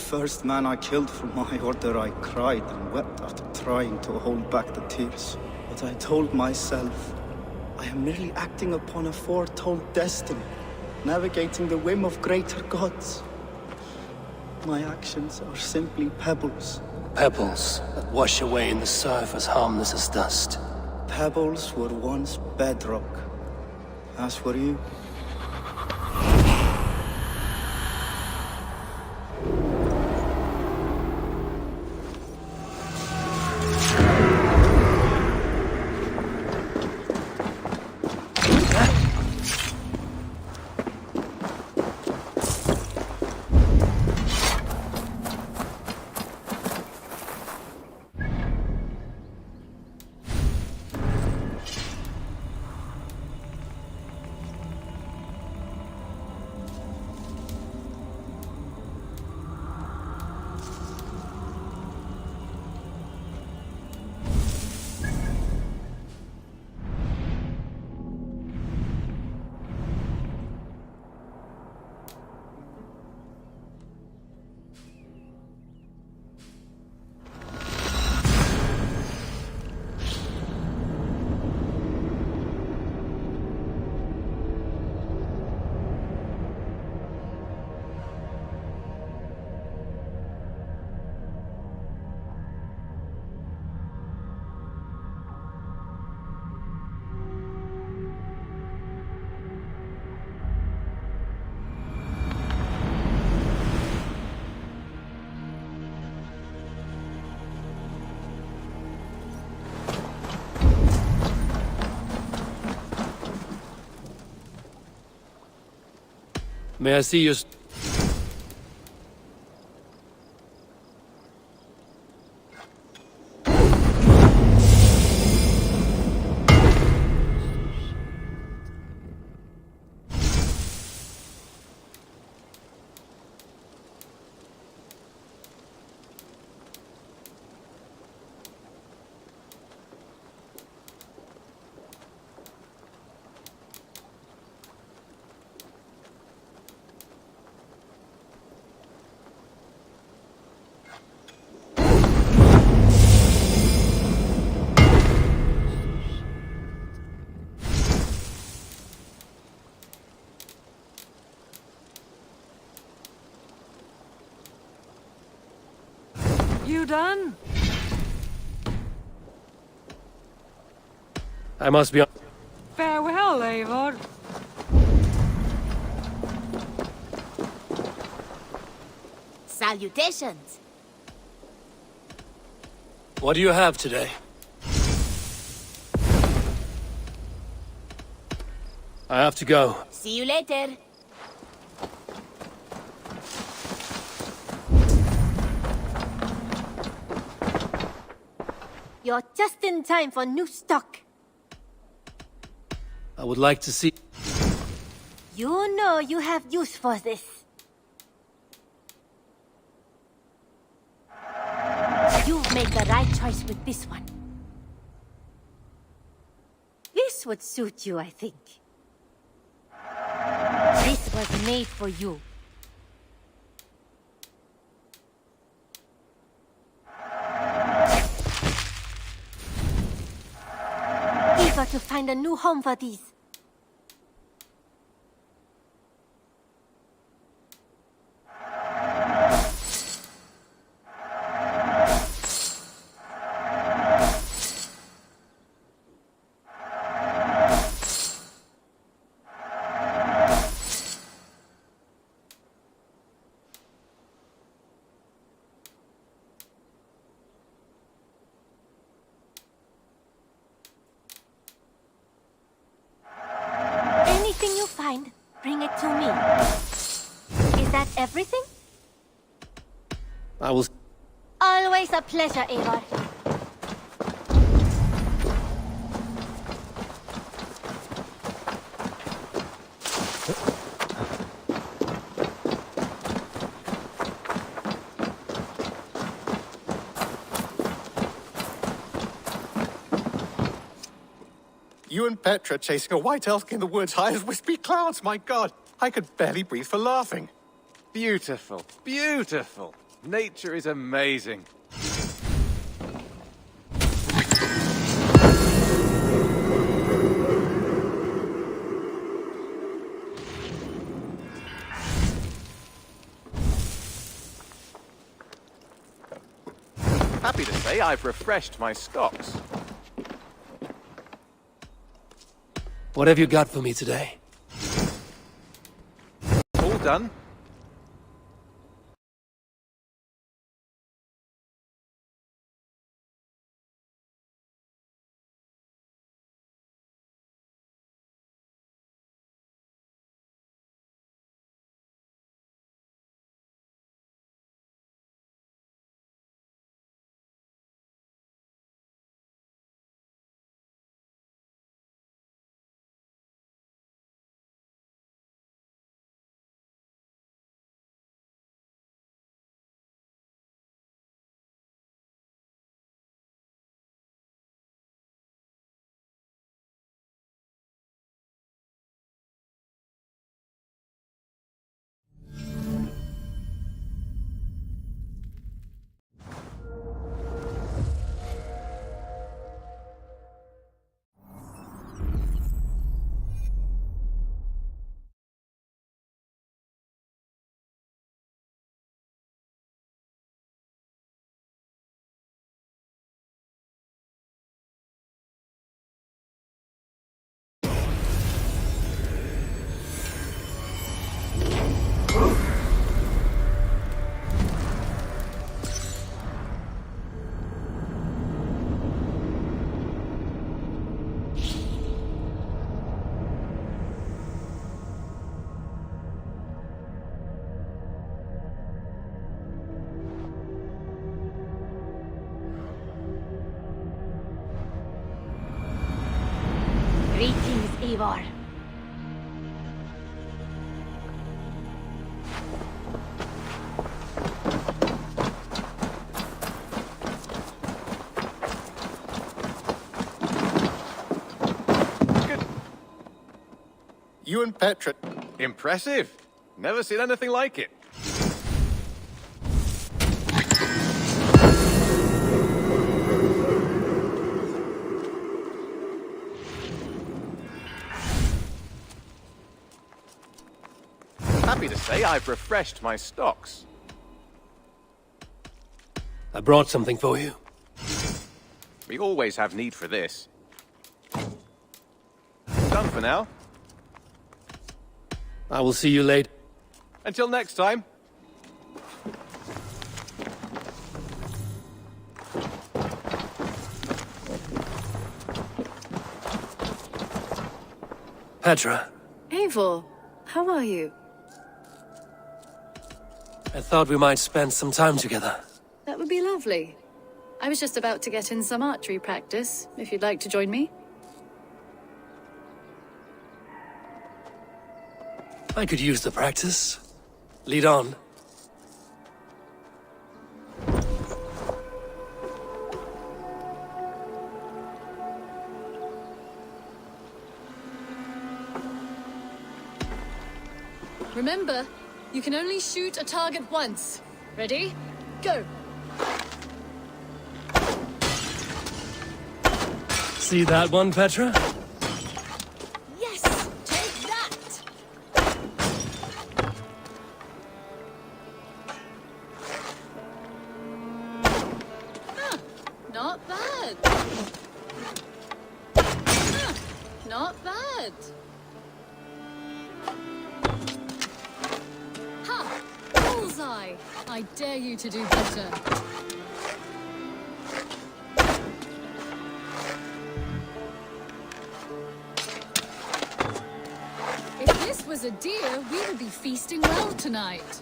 First man I killed for my order, I cried and wept after trying to hold back the tears. But I told myself, I am merely acting upon a foretold destiny, navigating the whim of greater gods. My actions are simply pebbles. Pebbles that wash away in the surf as harmless as dust. Pebbles were once bedrock, as were you. May I see your... you done? I must be on. Farewell, Eivor. Salutations. What do you have today? I have to go. See you later. You're just in time for new stock. I would like to see. You know you have use for this. You make the right choice with this one. This would suit you, I think. This was made for you. Eager to find a new home for these. Anything you find, bring it to me. Is that everything? I will. Always a pleasure, Eivor. You and Petra chasing a white elk in the woods high as wispy clouds, my god! I could barely breathe for laughing. Beautiful, beautiful. Nature is amazing. Happy to say I've refreshed my stocks. What have you got for me today? All done? Greetings, Eivor. Good. You and Petra... Impressive. Never seen anything like it. Happy to say I've refreshed my stocks. I brought something for you. We always have need for this. Done for now. I will see you later. Until next time. Petra, Eivor, how are you? I thought we might spend some time together. That would be lovely. I was just about to get in some archery practice, if you'd like to join me. I could use the practice. Lead on. Remember, you can only shoot a target once. Ready? Go! See that one, Petra? Yes! Take that! Huh, not bad. Huh, not bad. Ha! Bullseye! I dare you to do better. If this was a deer, we would be feasting well tonight.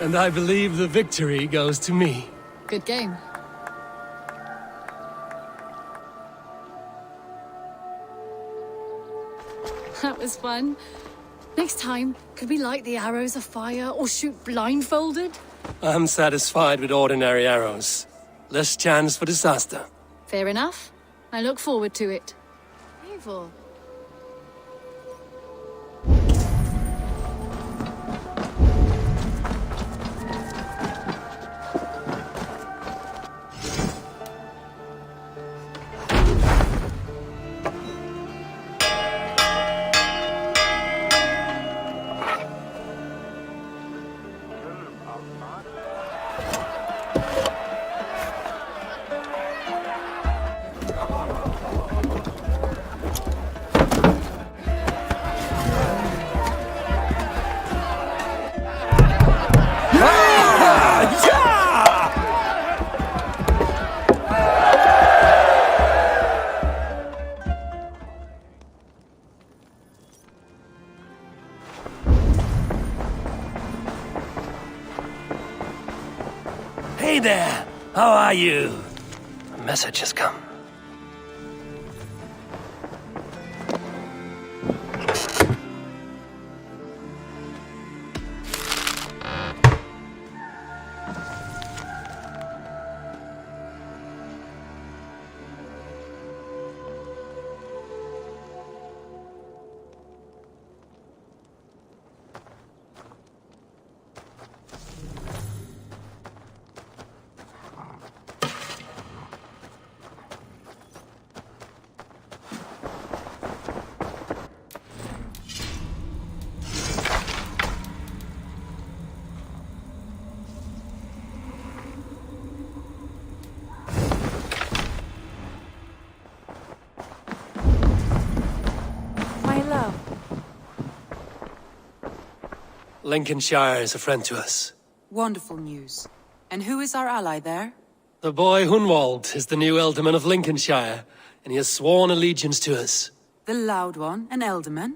And I believe the victory goes to me. Good game. That was fun. Next time, could we light the arrows afire or shoot blindfolded? I'm satisfied with ordinary arrows. Less chance for disaster. Fair enough. I look forward to it. Eivor. Hey there! How are you? A message has come. Lincolnshire is a friend to us. Wonderful news. And who is our ally there? The boy Hunwald is the new Ealdorman of Lincolnshire, and he has sworn allegiance to us. The loud one, an Ealdorman?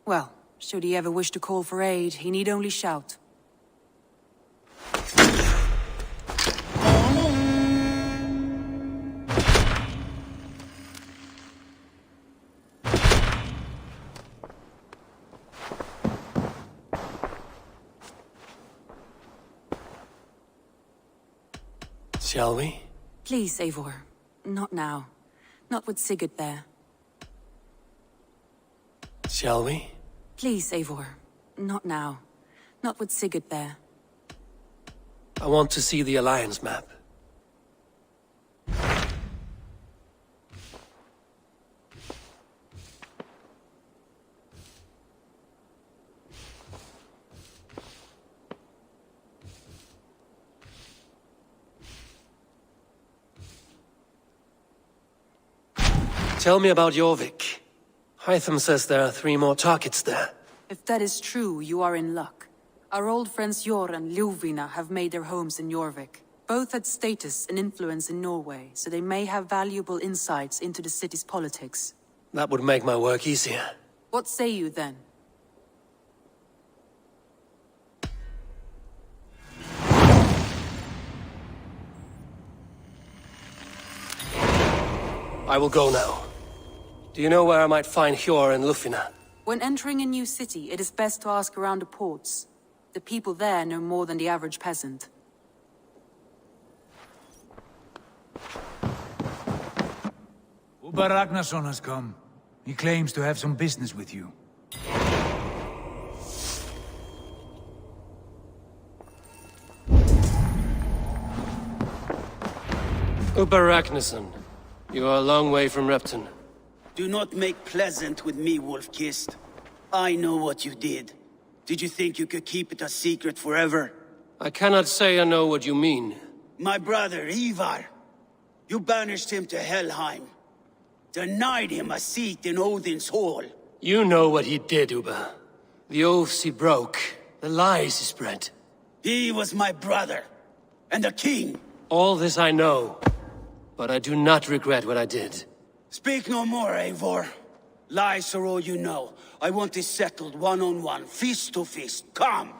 Well, should he ever wish to call for aid, he need only shout. Shall we? Please, Eivor. Not now. Not with Sigurd there. Shall we? Please, Eivor. Not now. Not with Sigurd there. I want to see the Alliance map. Tell me about Jorvik. Hytham says there are 3 more targets there. If that is true, you are in luck. Our old friends Jor and Ljuvina have made their homes in Jorvik. Both had status and influence in Norway, so they may have valuable insights into the city's politics. That would make my work easier. What say you then? I will go now. Do you know where I might find Hjor and Lufina? When entering a new city, it is best to ask around the ports. The people there know more than the average peasant. Uber Ragnarsson has come. He claims to have some business with you. Uber Ragnarsson. You are a long way from Repton. Do not make pleasant with me, Wolf-Kissed. I know what you did. Did you think you could keep it a secret forever? I cannot say I know what you mean. My brother, Eivor. You banished him to Helheim. Denied him a seat in Odin's hall. You know what he did, Uber. The oaths he broke. The lies he spread. He was my brother. And a king. All this I know. But I do not regret what I did. Speak no more, Eivor. Lies are all you know. I want this settled one-on-one, fist to fist. Come!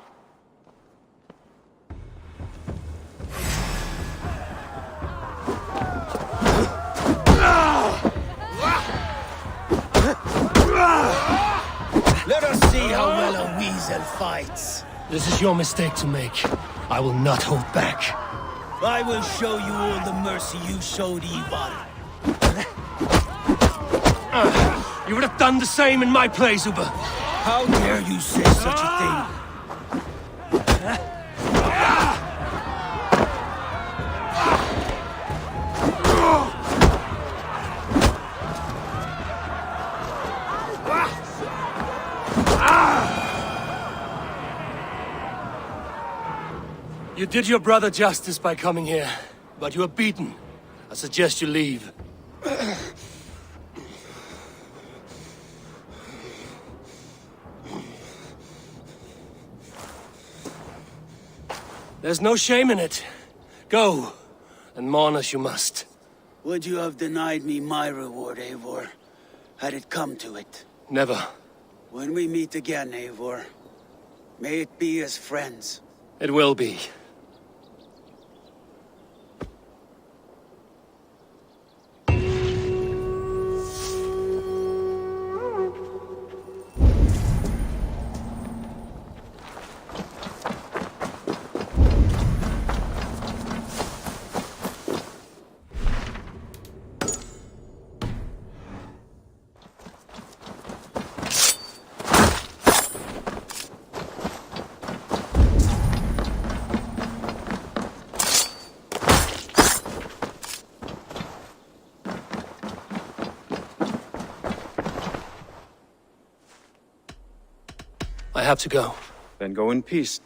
Let us see how well a weasel fights. This is your mistake to make. I will not hold back. I will show you all the mercy you showed Eivor. You would have done the same in my place, Uber. How dare you say such a thing? You did your brother justice by coming here, but you were beaten. I suggest you leave. There's no shame in it. Go, and mourn as you must. Would you have denied me my reward, Eivor, had it come to it? Never. When we meet again, Eivor, may it be as friends. It will be. I have to go. Then go in peace.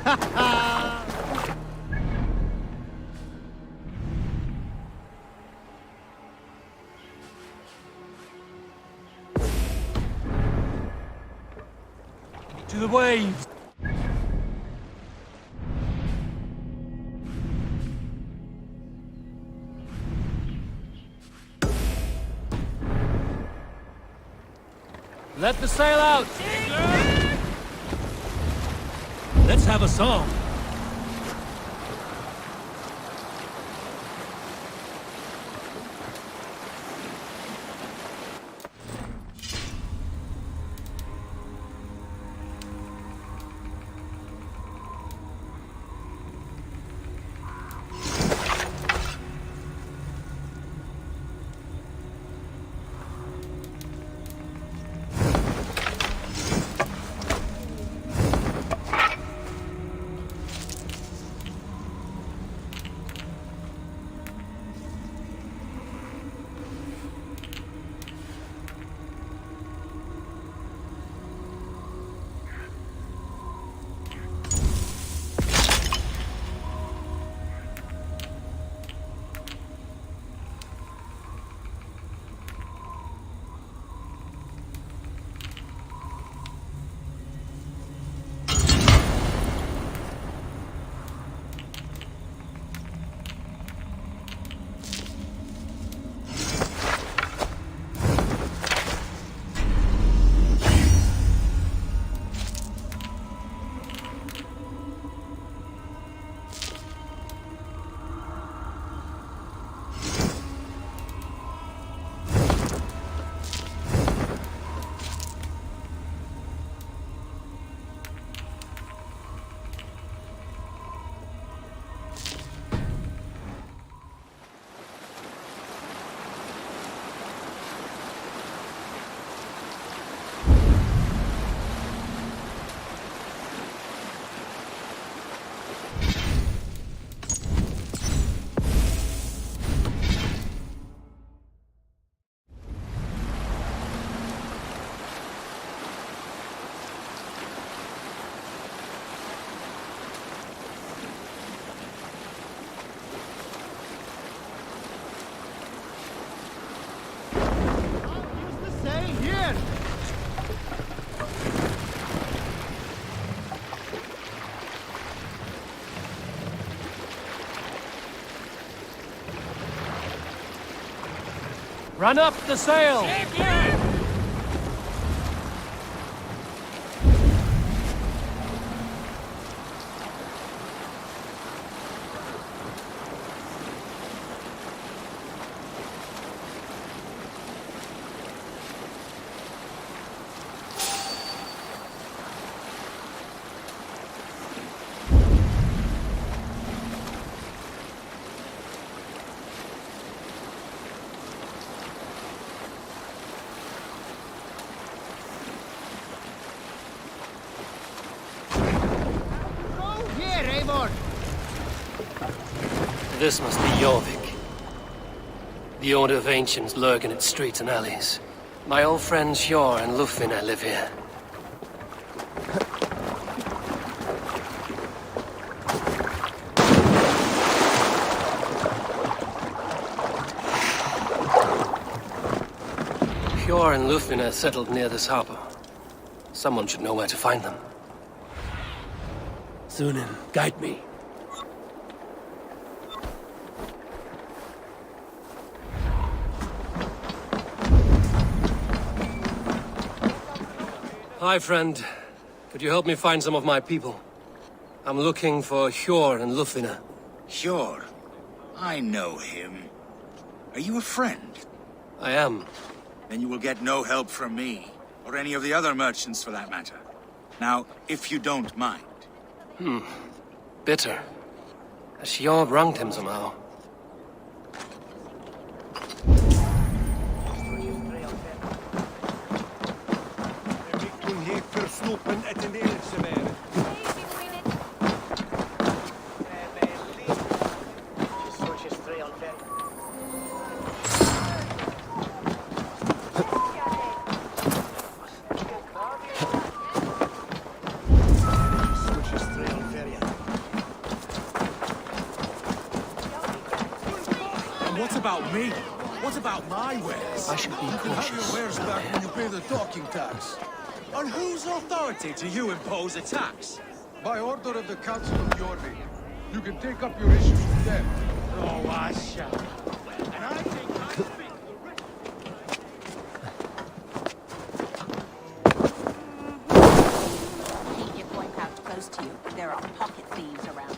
To the waves! Let the sail out! Let's have a song. Run up the sail! This must be Jorvik. The Order of Ancients lurk in its streets and alleys. My old friends Hjor and Lufvina live here. Hjor and Lufvina settled near this harbor. Someone should know where to find them. Sunan, guide me. Hi, friend. Could you help me find some of my people? I'm looking for Hjor and Lufvina. Hjor? I know him. Are you a friend? I am. Then you will get no help from me, or any of the other merchants for that matter. Now, if you don't mind. Bitter. Has Hjor wronged him somehow? What about me? What about my wares? I should be You can have your cautious. wares back when you pay the docking tax. On whose authority do you impose a tax? By order of the Council of Jorvik. You can take up your issues with them. Oh, I shall. And I think I speak the Keep your coin pouch close to you. There are pocket thieves around.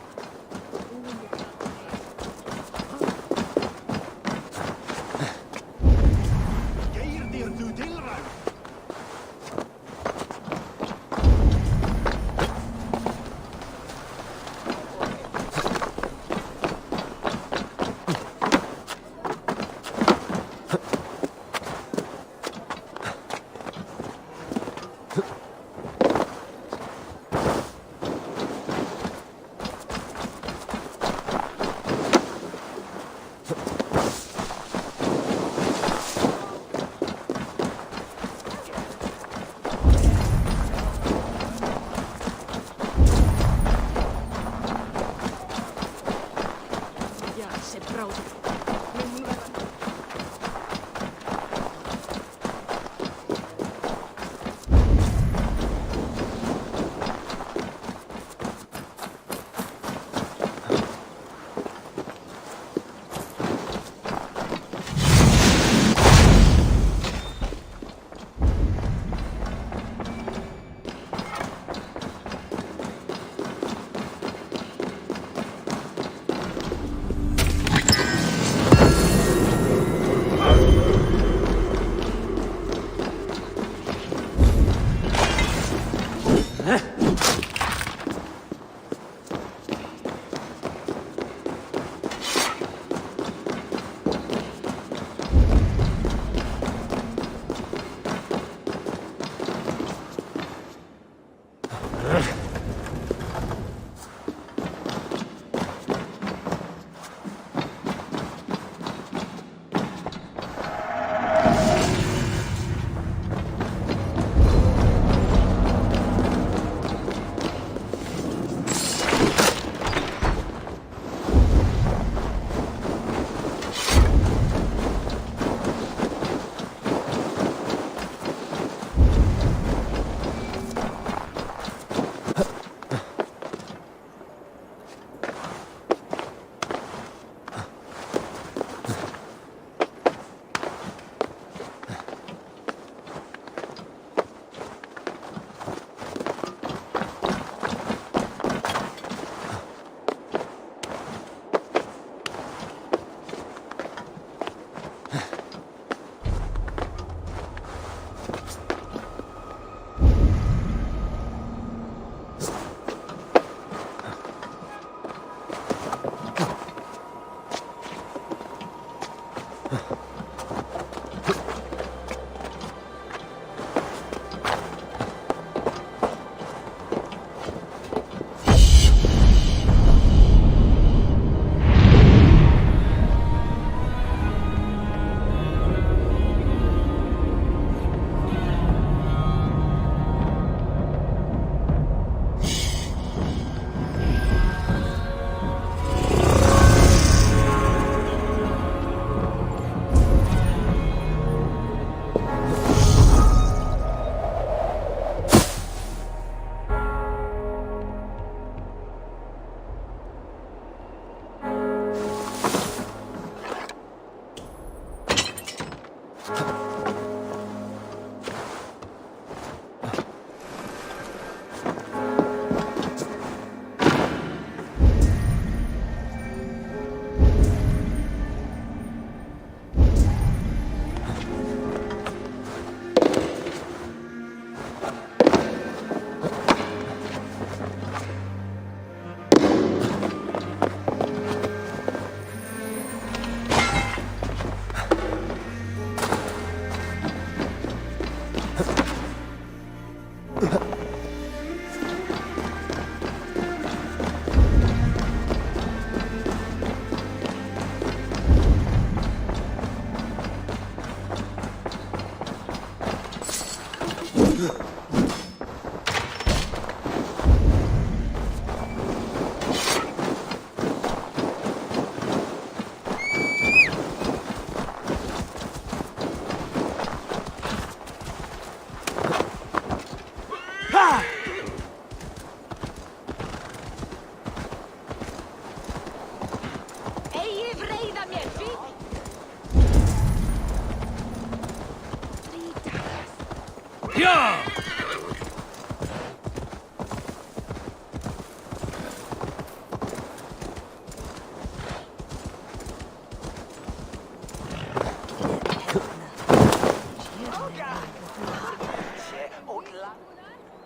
Yeah!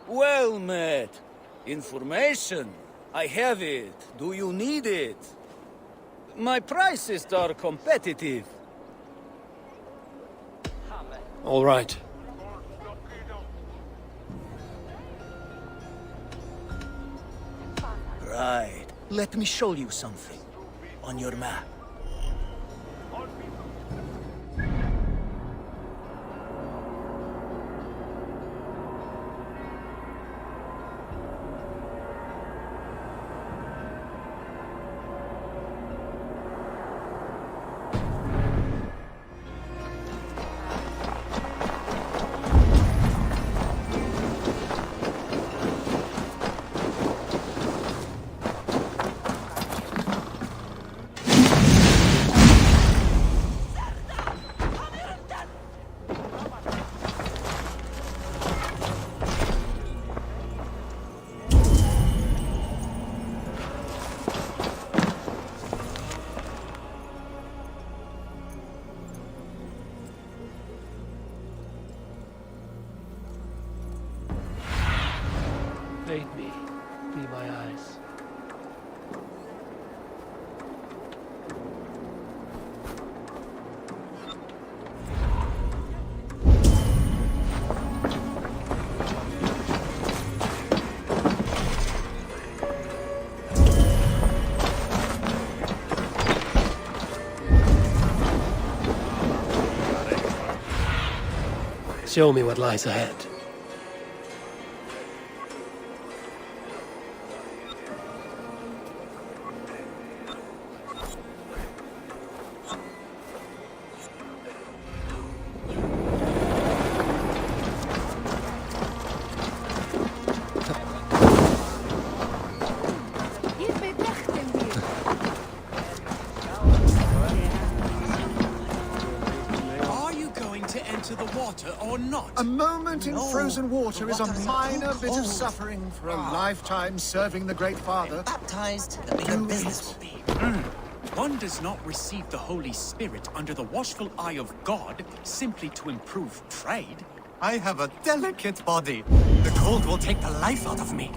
Well met. Information. I have it. Do you need it? My prices are competitive. All right. Right. Let me show you something. On your map. Bade me. Be my eyes. Show me what lies ahead. Are you going to enter the water or not? A moment in frozen water is a minor bit of suffering for a lifetime serving the Great Father. Baptized, the bigger business will be. One does not receive the Holy Spirit under the watchful eye of God simply to improve trade. I have a delicate body. The cold will take the life out of me.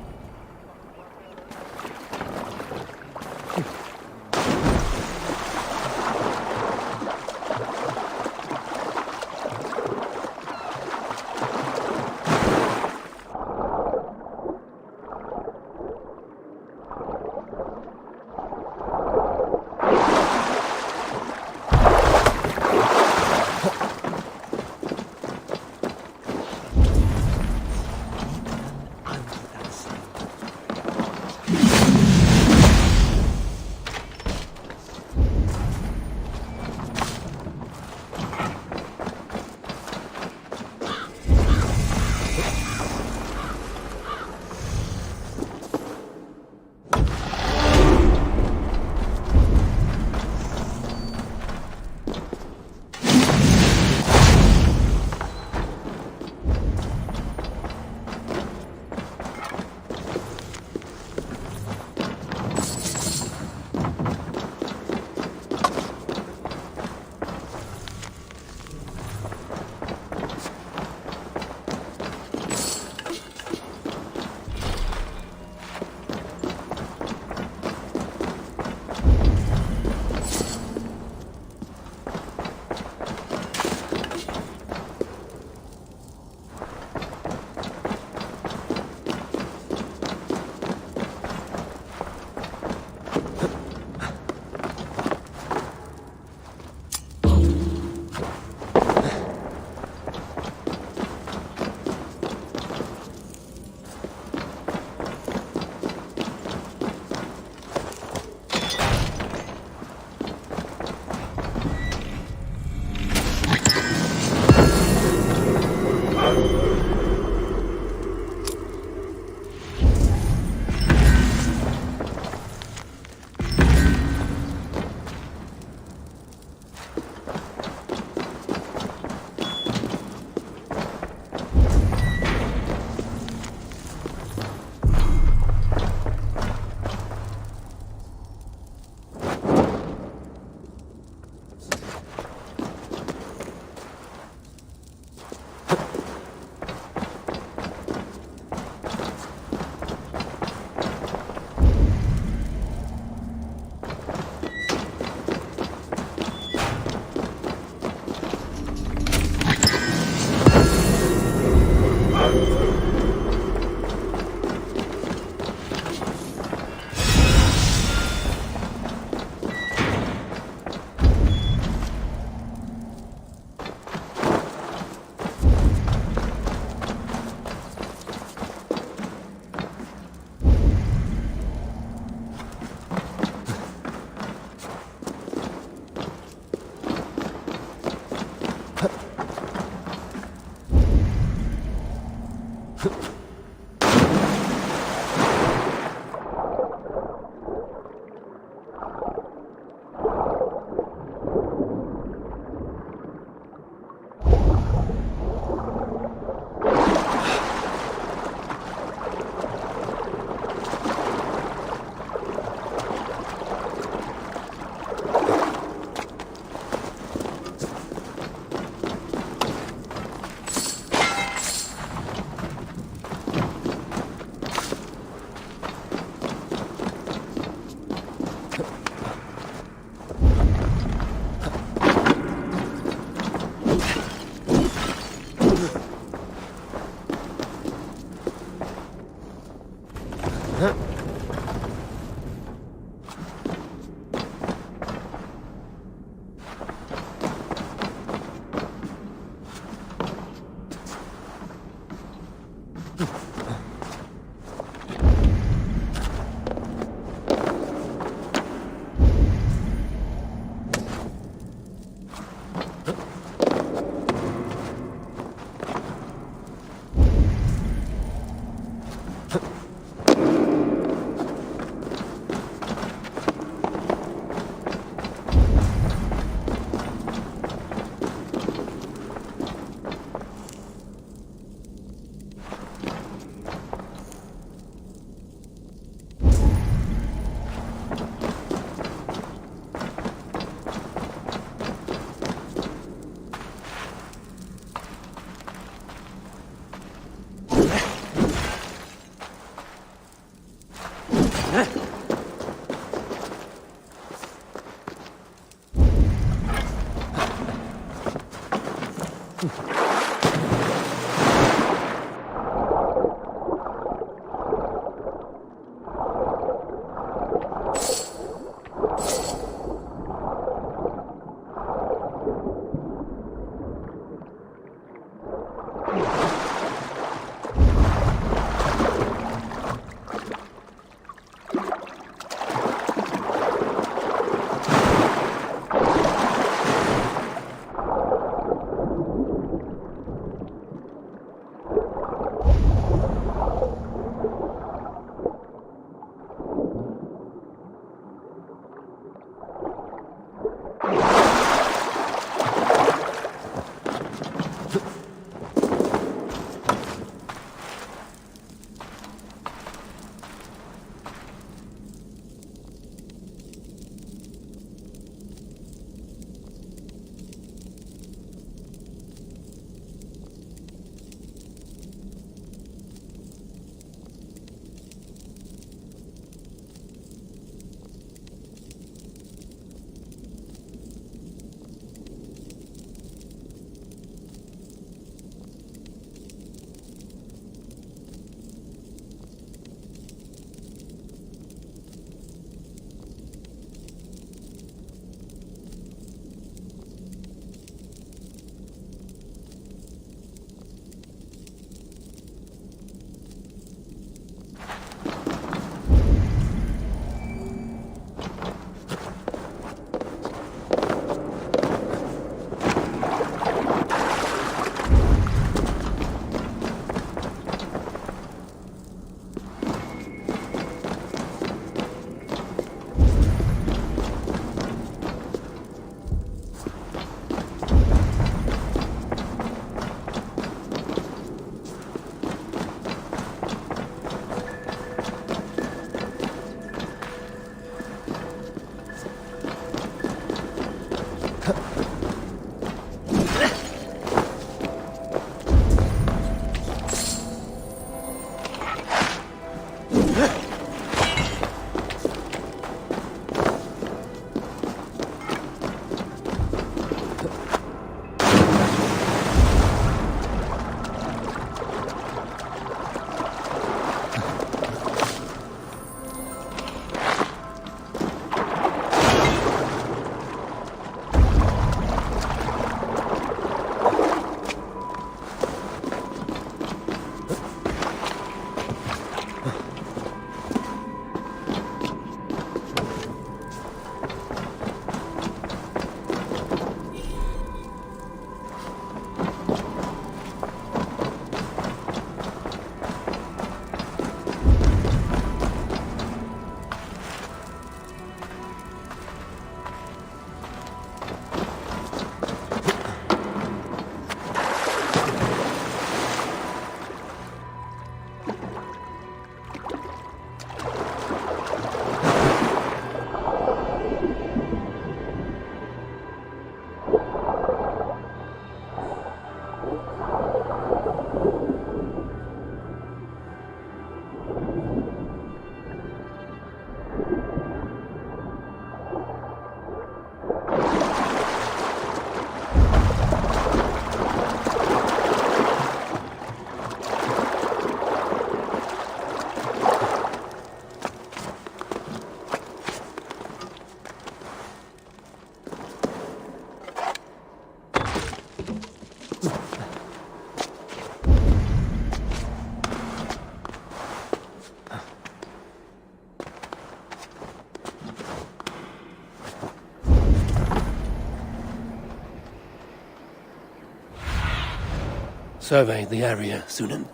Survey the area, Sunan.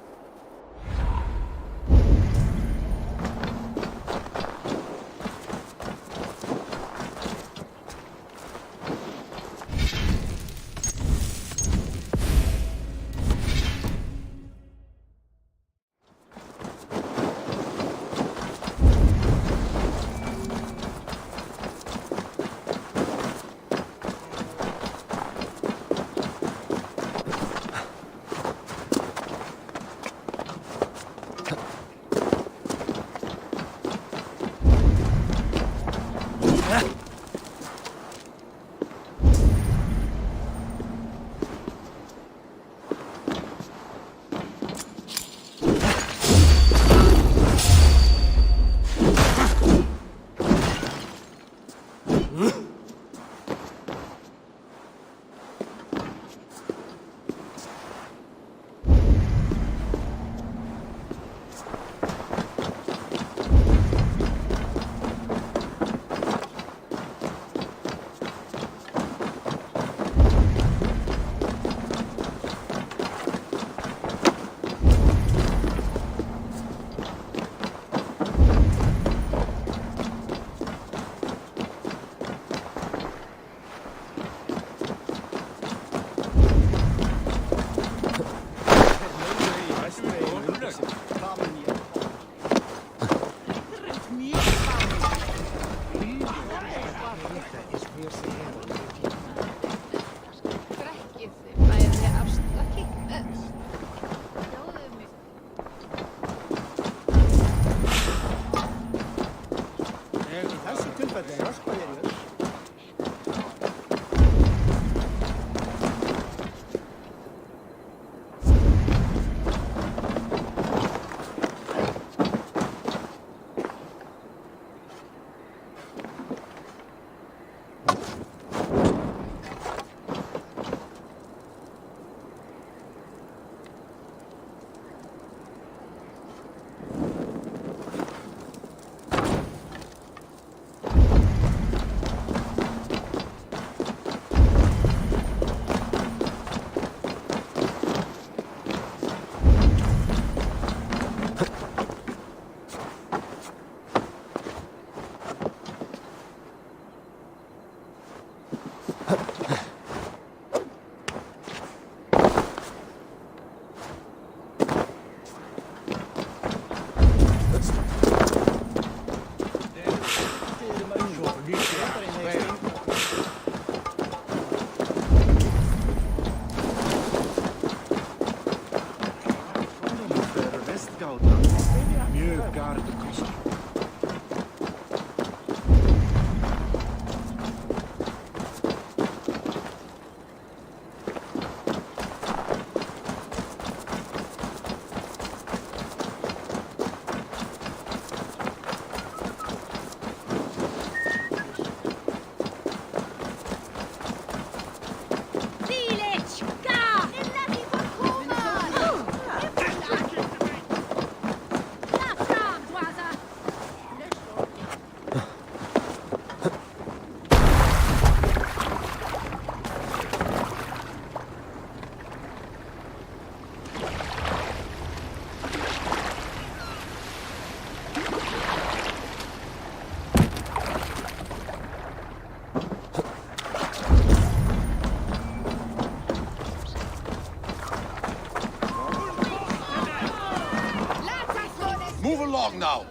Move along now.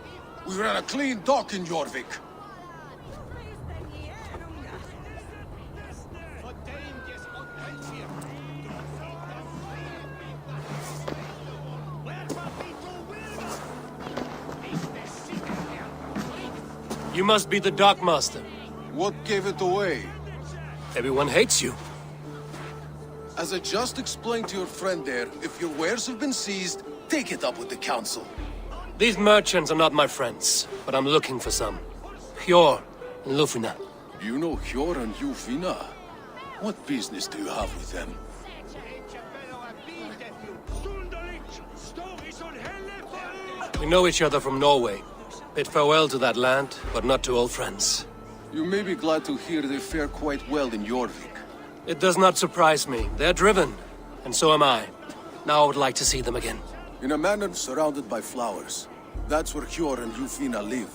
We ran a clean dock in Jorvik. You must be the dockmaster. What gave it away? Everyone hates you. As I just explained to your friend there, if your wares have been seized, take it up with the council. These merchants are not my friends, but I'm looking for some. Hjor and Lufina. You know Hjor and Lufina? What business do you have with them? We know each other from Norway. Bid farewell to that land, but not to old friends. You may be glad to hear they fare quite well in Jorvik. It does not surprise me. They're driven, and so am I. Now I would like to see them again. In a manor surrounded by flowers. That's where Hjor and Lufina live.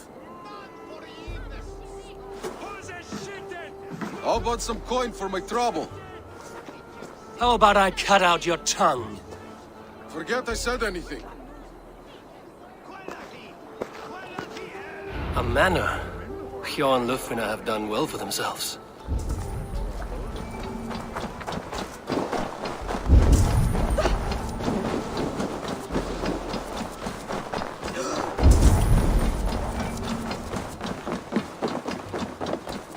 How about some coin for my trouble? How about I cut out your tongue? Forget I said anything. A manor. Hjor and Lufina have done well for themselves.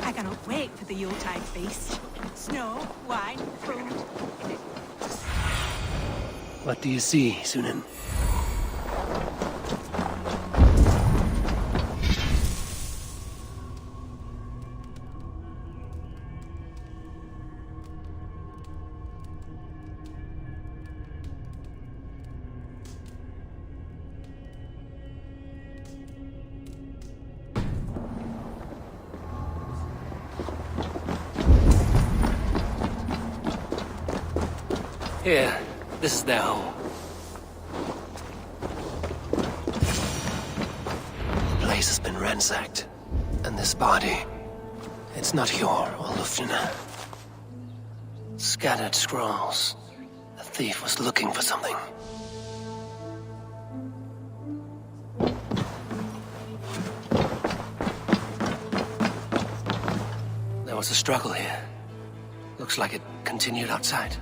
I cannot wait for the Yuletide feast. Snow, wine, food. What do you see, Sunan? Here, this is their home. The place has been ransacked. And this body, it's not Hjor or Lufina. Scattered scrolls. The thief was looking for something. There was a struggle here. Looks like it continued outside.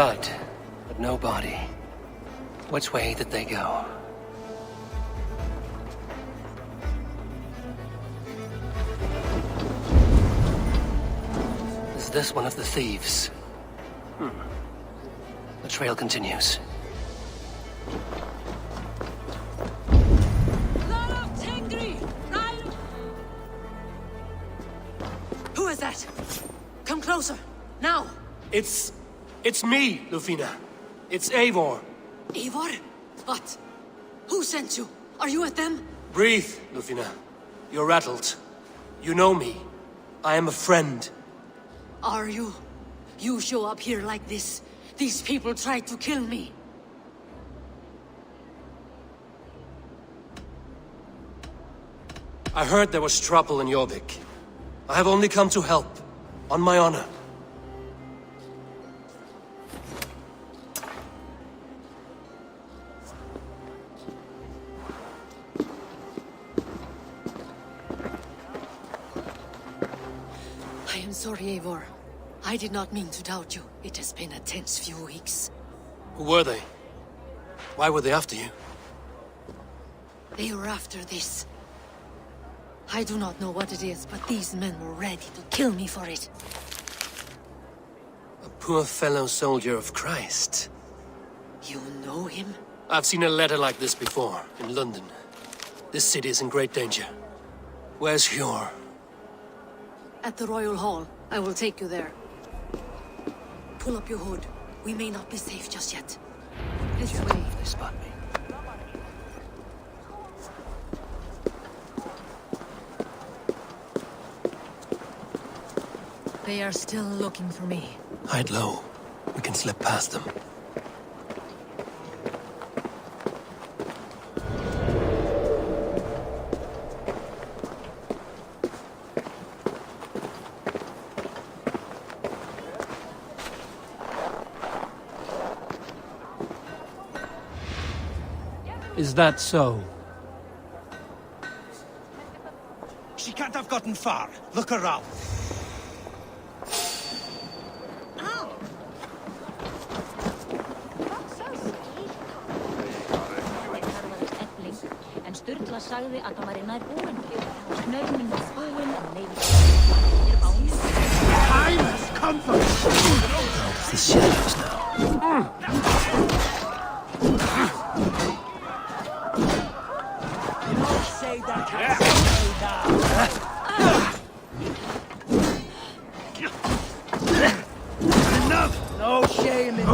Blood, but no body. Which way did they go? Is this one of the thieves? The trail continues. Who is that? Come closer, now! It's me, Lufina. It's Eivor. Eivor? What? Who sent you? Are you with them? Breathe, Lufina. You're rattled. You know me. I am a friend. Are you? You show up here like this. These people tried to kill me. I heard there was trouble in Jorvik. I have only come to help. On my honor. I am sorry, Eivor. I did not mean to doubt you. It has been a tense few weeks. Who were they? Why were they after you? They were after this. I do not know what it is, but these men were ready to kill me for it. A poor fellow soldier of Christ. You know him? I've seen a letter like this before, in London. This city is in great danger. Where's Hjor? At the Royal Hall. I will take you there. Pull up your hood. We may not be safe just yet. This way. They spot me. They are still looking for me. Hide low. We can slip past them. Is that so? She can't have gotten far. Look around. Sturla sagði að það væri nær búinn. Snörning var búinn en leiðir báðir. Time has come for It's the shadows now. Don't say that. Enough! No shame in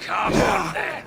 Come on then.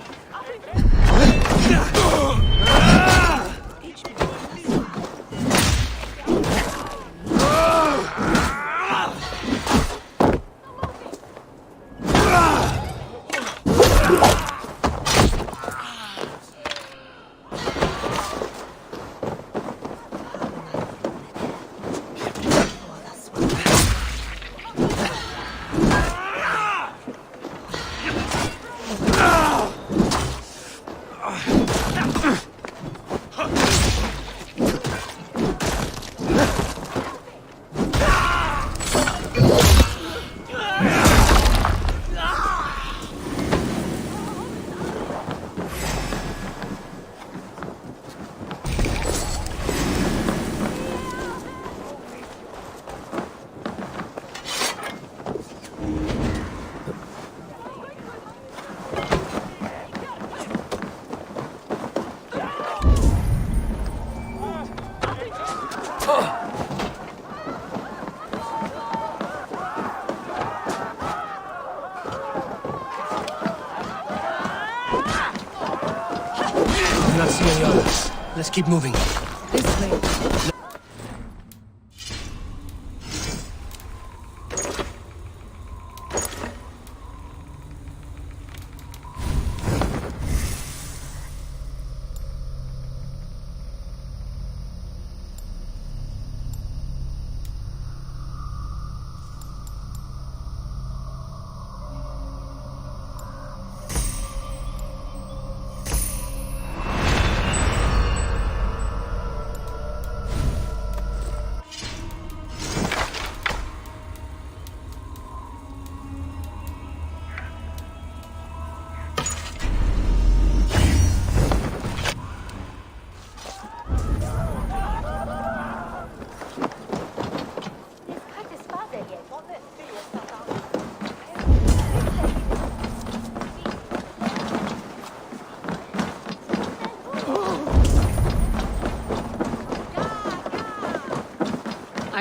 I do not see any others. Let's keep moving. This way.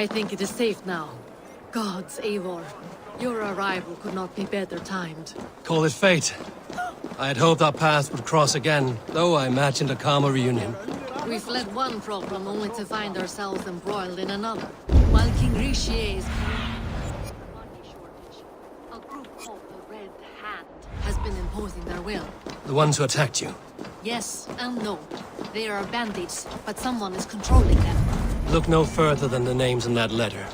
I think it is safe now. Gods, Eivor. Your arrival could not be better timed. Call it fate. I had hoped our paths would cross again, though I imagined a calmer reunion. We fled one problem only to find ourselves embroiled in another. While King Rishie's a group called the Red Hand has been imposing their will. The ones who attacked you. Yes and no. They are bandits, but someone is controlling them. Look no further than the names in that letter.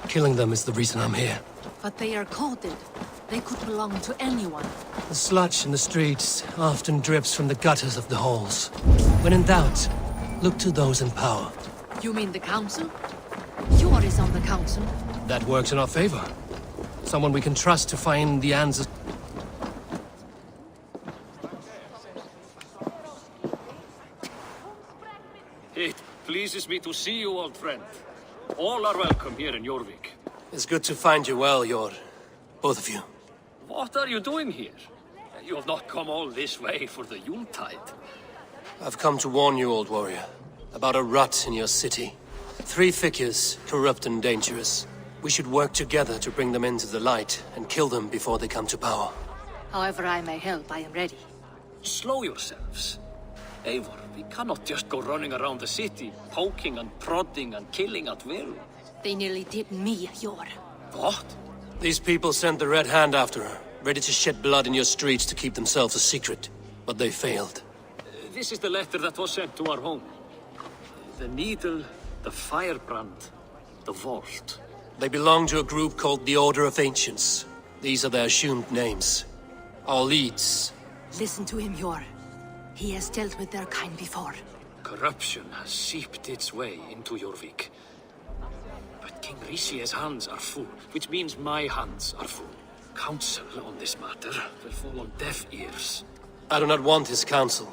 Killing them is the reason I'm here. But they are coded. They could belong to anyone. The sludge in the streets often drips from the gutters of the halls. When in doubt, look to those in power. You mean the council? Eivor is on the council. That works in our favor. Someone we can trust to find the answers. It pleases me to see you, old friend. All are welcome here in Jorvik. It's good to find you well, Jor. Both of you. What are you doing here? You have not come all this way for the Yuletide. I've come to warn you, old warrior, about a rot in your city. 3 figures, corrupt and dangerous. We should work together to bring them into the light and kill them before they come to power. However I may help, I am ready. Slow yourselves. Eivor, we cannot just go running around the city, poking and prodding and killing at will. They nearly did me, Jor. What? These people sent the Red Hand after her, ready to shed blood in your streets to keep themselves a secret. But they failed. This is the letter that was sent to our home. The needle, the firebrand, the vault. They belong to a group called the Order of Ancients. These are their assumed names. Our leads. Listen to him, Jor. He has dealt with their kind before. Corruption has seeped its way into Jorvik. But King Rishie's hands are full, which means my hands are full. Counsel on this matter will fall on deaf ears. I do not want his counsel.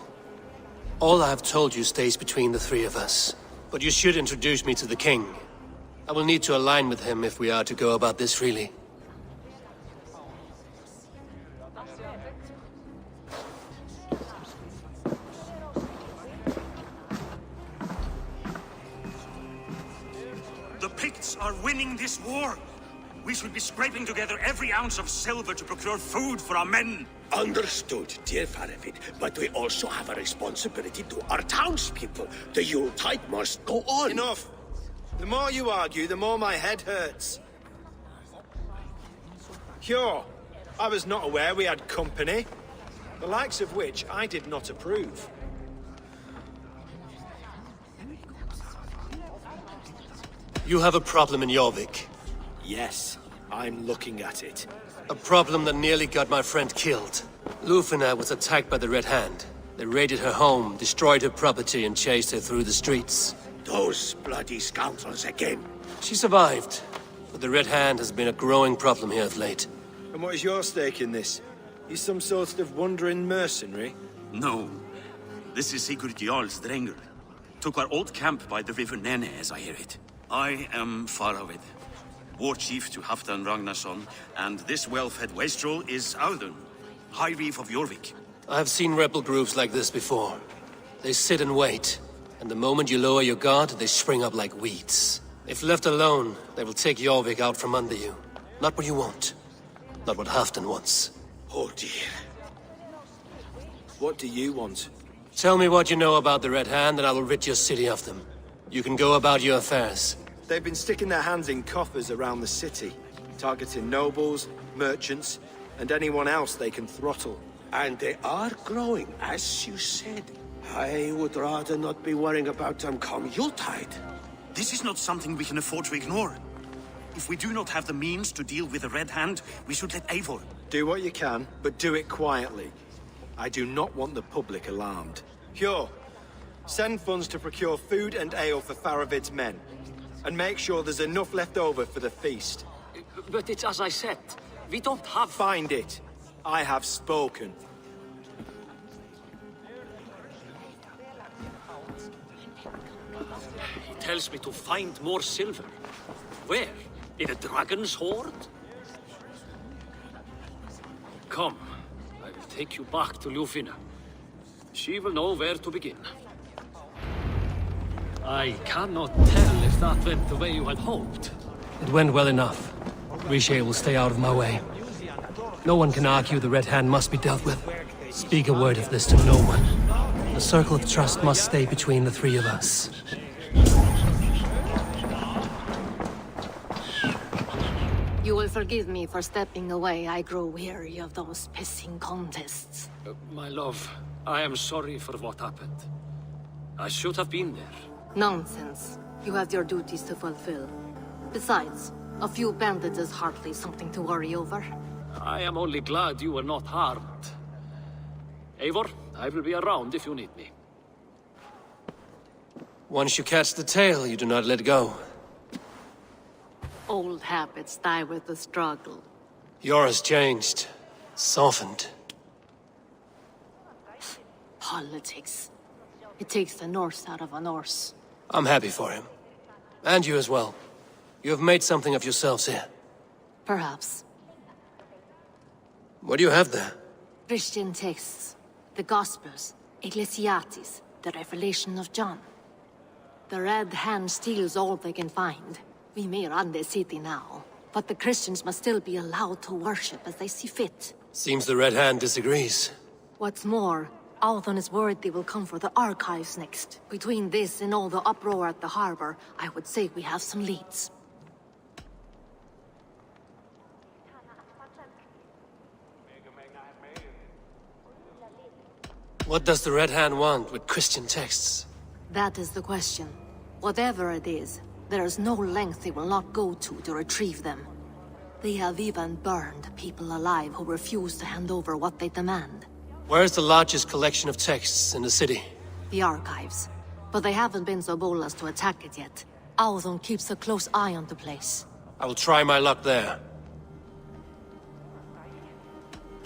All I have told you stays between the 3 of us. But you should introduce me to the king. I will need to align with him if we are to go about this freely. The Picts are winning this war. We should be scraping together every ounce of silver to procure food for our men. Understood, dear Faravid, but we also have a responsibility to our townspeople. The Yuletide must go on. Enough! The more you argue, the more my head hurts. Sure, I was not aware we had company, the likes of which I did not approve. You have a problem in Jorvik. Yes, I'm looking at it. A problem that nearly got my friend killed. Lufina was attacked by the Red Hand. They raided her home, destroyed her property, and chased her through the streets. Those bloody scoundrels again. She survived, but the Red Hand has been a growing problem here of late. And what is your stake in this? You some sort of wandering mercenary? No. This is Sigurd Jarl's Drenger. Took our old camp by the river Nene, as I hear it. I am Faravid, war chief to Halfdan Ragnarsson, and this well-fed wastrel is Audun, High Reeve of Jorvik. I have seen rebel groups like this before. They sit and wait, and the moment you lower your guard, they spring up like weeds. If left alone, they will take Jorvik out from under you. Not what you want. Not what Halfdan wants. Oh dear. What do you want? Tell me what you know about the Red Hand, and I will rid your city of them. You can go about your affairs. They've been sticking their hands in coffers around the city, targeting nobles, merchants, and anyone else they can throttle. And they are growing, as you said. I would rather not be worrying about them come Yuletide. This is not something we can afford to ignore. If we do not have the means to deal with the Red Hand, we should let Eivor. Do what you can, but do it quietly. I do not want the public alarmed. Sure. Send funds to procure food and ale for Faravid's men. And make sure there's enough left over for the feast. But it's as I said. We don't have... Find it. I have spoken. He tells me to find more silver. Where? In a dragon's hoard? Come. I will take you back to Lufina. She will know where to begin. I cannot tell if that went the way you had hoped. It went well enough. Riche will stay out of my way. No one can argue the Red Hand must be dealt with. Speak a word of this to no one. The circle of trust must stay between the three of us. You will forgive me for stepping away. I grow weary of those pissing contests. My love, I am sorry for what happened. I should have been there. Nonsense. You have your duties to fulfill. Besides, a few bandits is hardly something to worry over. I am only glad you were not harmed. Eivor, I will be around if you need me. Once you catch the tail, you do not let go. Old habits die with the struggle. Yours changed. Softened. Politics. It takes the Norse out of a Norse. I'm happy for him. And you as well. You have made something of yourselves here. Perhaps. What do you have there? Christian texts. The Gospels. Ecclesiastes. The Revelation of John. The Red Hand steals all they can find. We may run the city now, but the Christians must still be allowed to worship as they see fit. Seems the Red Hand disagrees. What's more, Althon is worried they will come for the archives next. Between this and all the uproar at the harbor, I would say we have some leads. What does the Red Hand want with Christian texts? That is the question. Whatever it is, there is no length they will not go to retrieve them. They have even burned people alive who refuse to hand over what they demand. Where is the largest collection of texts in the city? The archives. But they haven't been so bold as to attack it yet. Althon keeps a close eye on the place. I will try my luck there.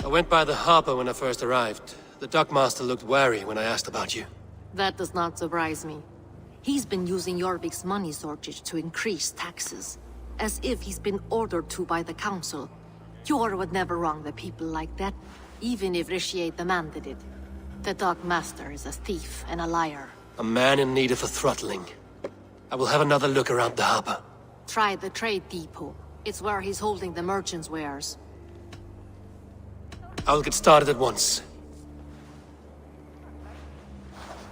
I went by the harbor when I first arrived. The dockmaster looked wary when I asked about you. That does not surprise me. He's been using Jorvik's money shortage to increase taxes. As if he's been ordered to by the council. Jor would never wrong the people like that, even if Riche demanded it. The dockmaster is a thief and a liar. A man in need of a throttling. I will have another look around the harbor. Try the trade depot. It's where he's holding the merchants' wares. I'll get started at once.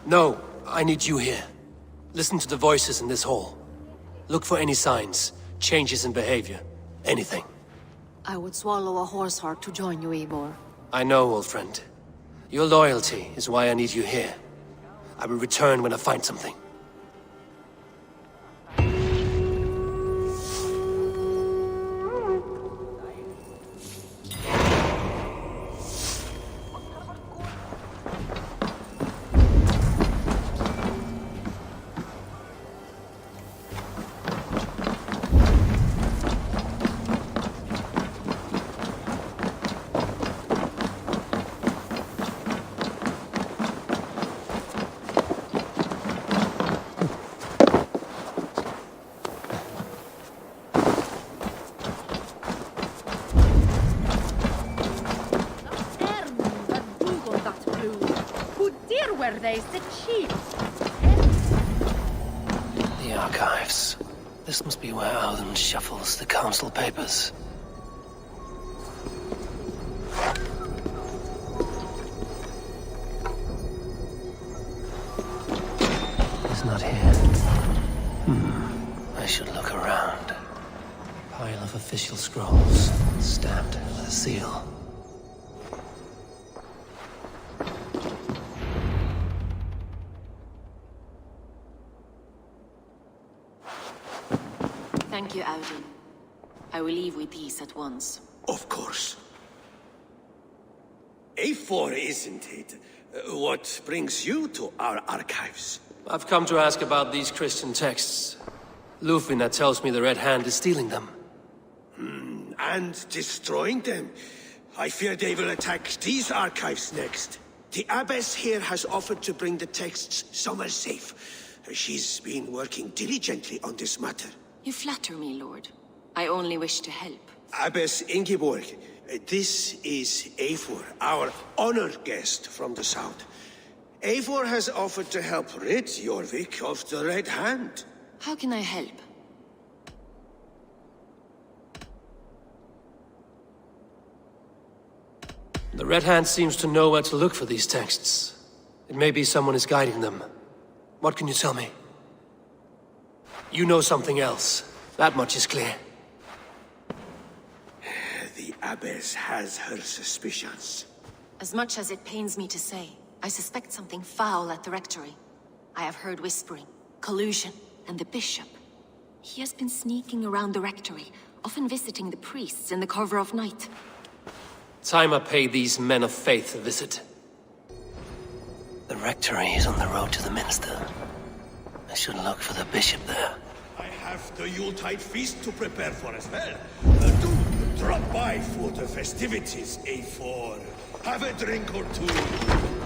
No, I need you here. Listen to the voices in this hall. Look for any signs, changes in behavior, anything. I would swallow a horse heart to join you, Eivor. I know, old friend. Your loyalty is why I need you here. I will return when I find something. The archives. This must be where Alden shuffles the council papers. He's not here. I should look around. Pile of official scrolls, stamped with a seal. Thank you, Alden. I will leave with these at once. Of course. Eivor, isn't it? What brings you to our archives? I've come to ask about these Christian texts. Lufina tells me the Red Hand is stealing them. And destroying them. I fear they will attack these archives next. The Abbess here has offered to bring the texts somewhere safe. She's been working diligently on this matter. You flatter me, Lord. I only wish to help. Abbess Ingeborg, this is Eivor, our honored guest from the south. Eivor has offered to help rid Jorvik of the Red Hand. How can I help? The Red Hand seems to know where to look for these texts. It may be someone is guiding them. What can you tell me? You know something else. That much is clear. The Abbess has her suspicions. As much as it pains me to say, I suspect something foul at the rectory. I have heard whispering, collusion, and the bishop. He has been sneaking around the rectory, often visiting the priests in the cover of night. Time I pay these men of faith a visit. The rectory is on the road to the minster. I should look for the bishop there. I have the Yuletide feast to prepare for as well. Do drop by for the festivities, Eivor. Have a drink or two.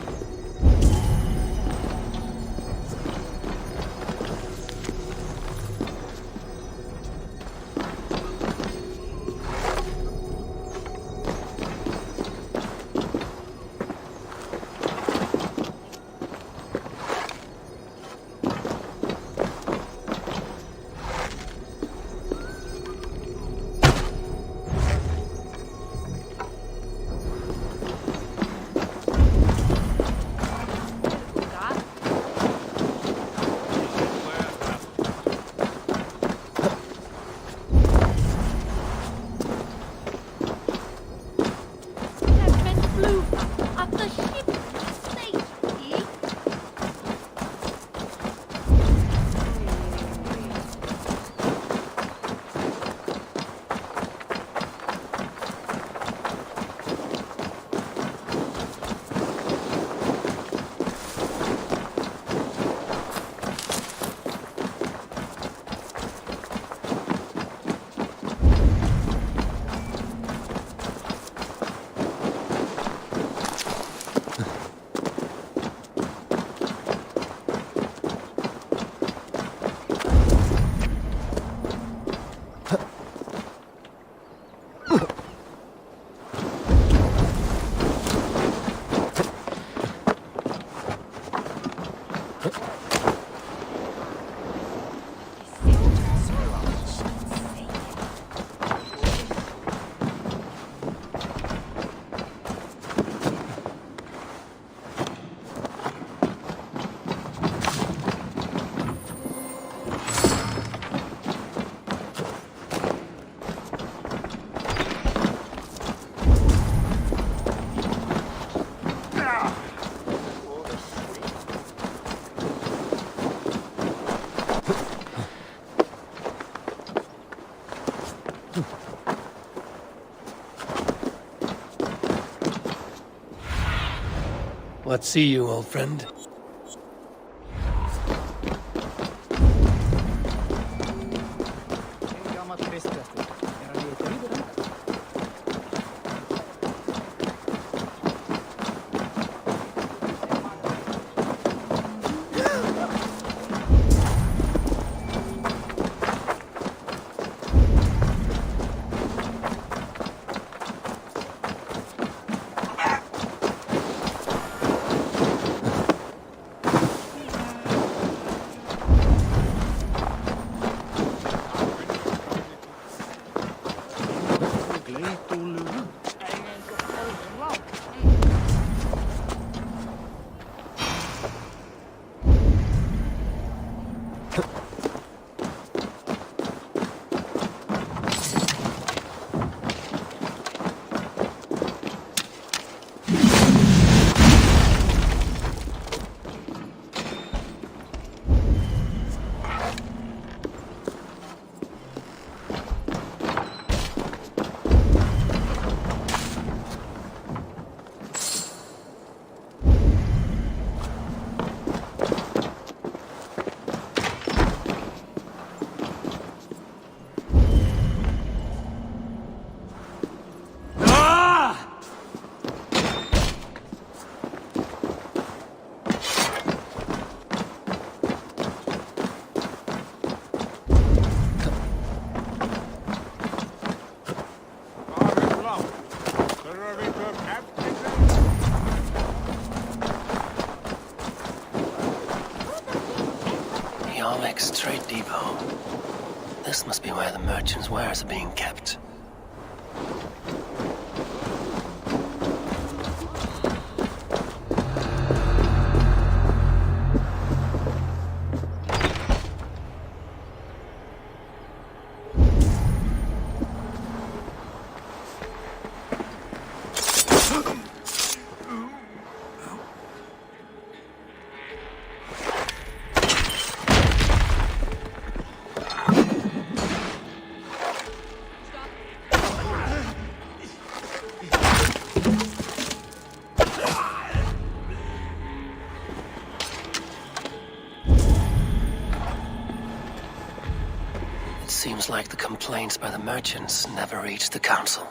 What see you, old friend? This must be where the merchants' wares are being kept. Seems like the complaints by the merchants never reached the council.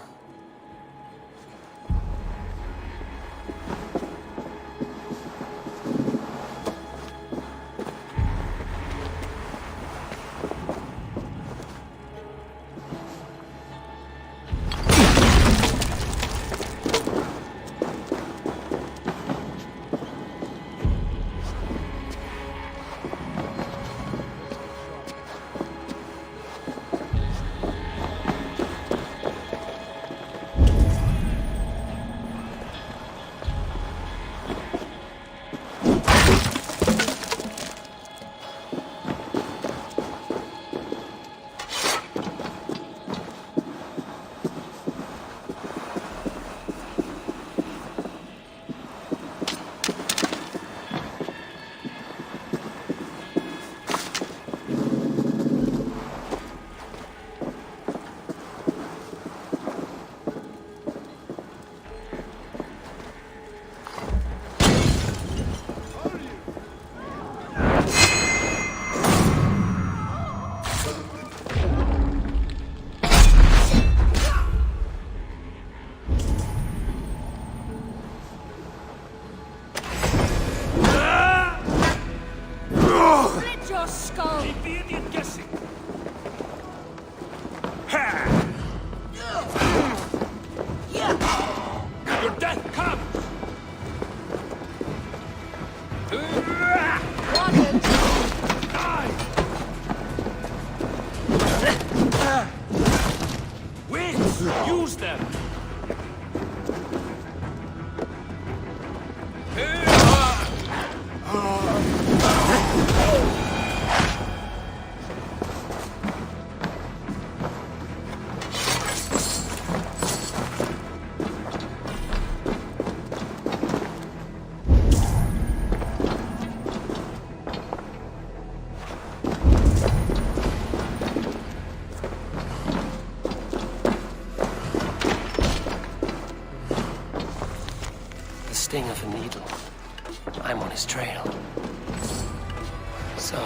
Use them! Sting of a needle. I'm on his trail. So,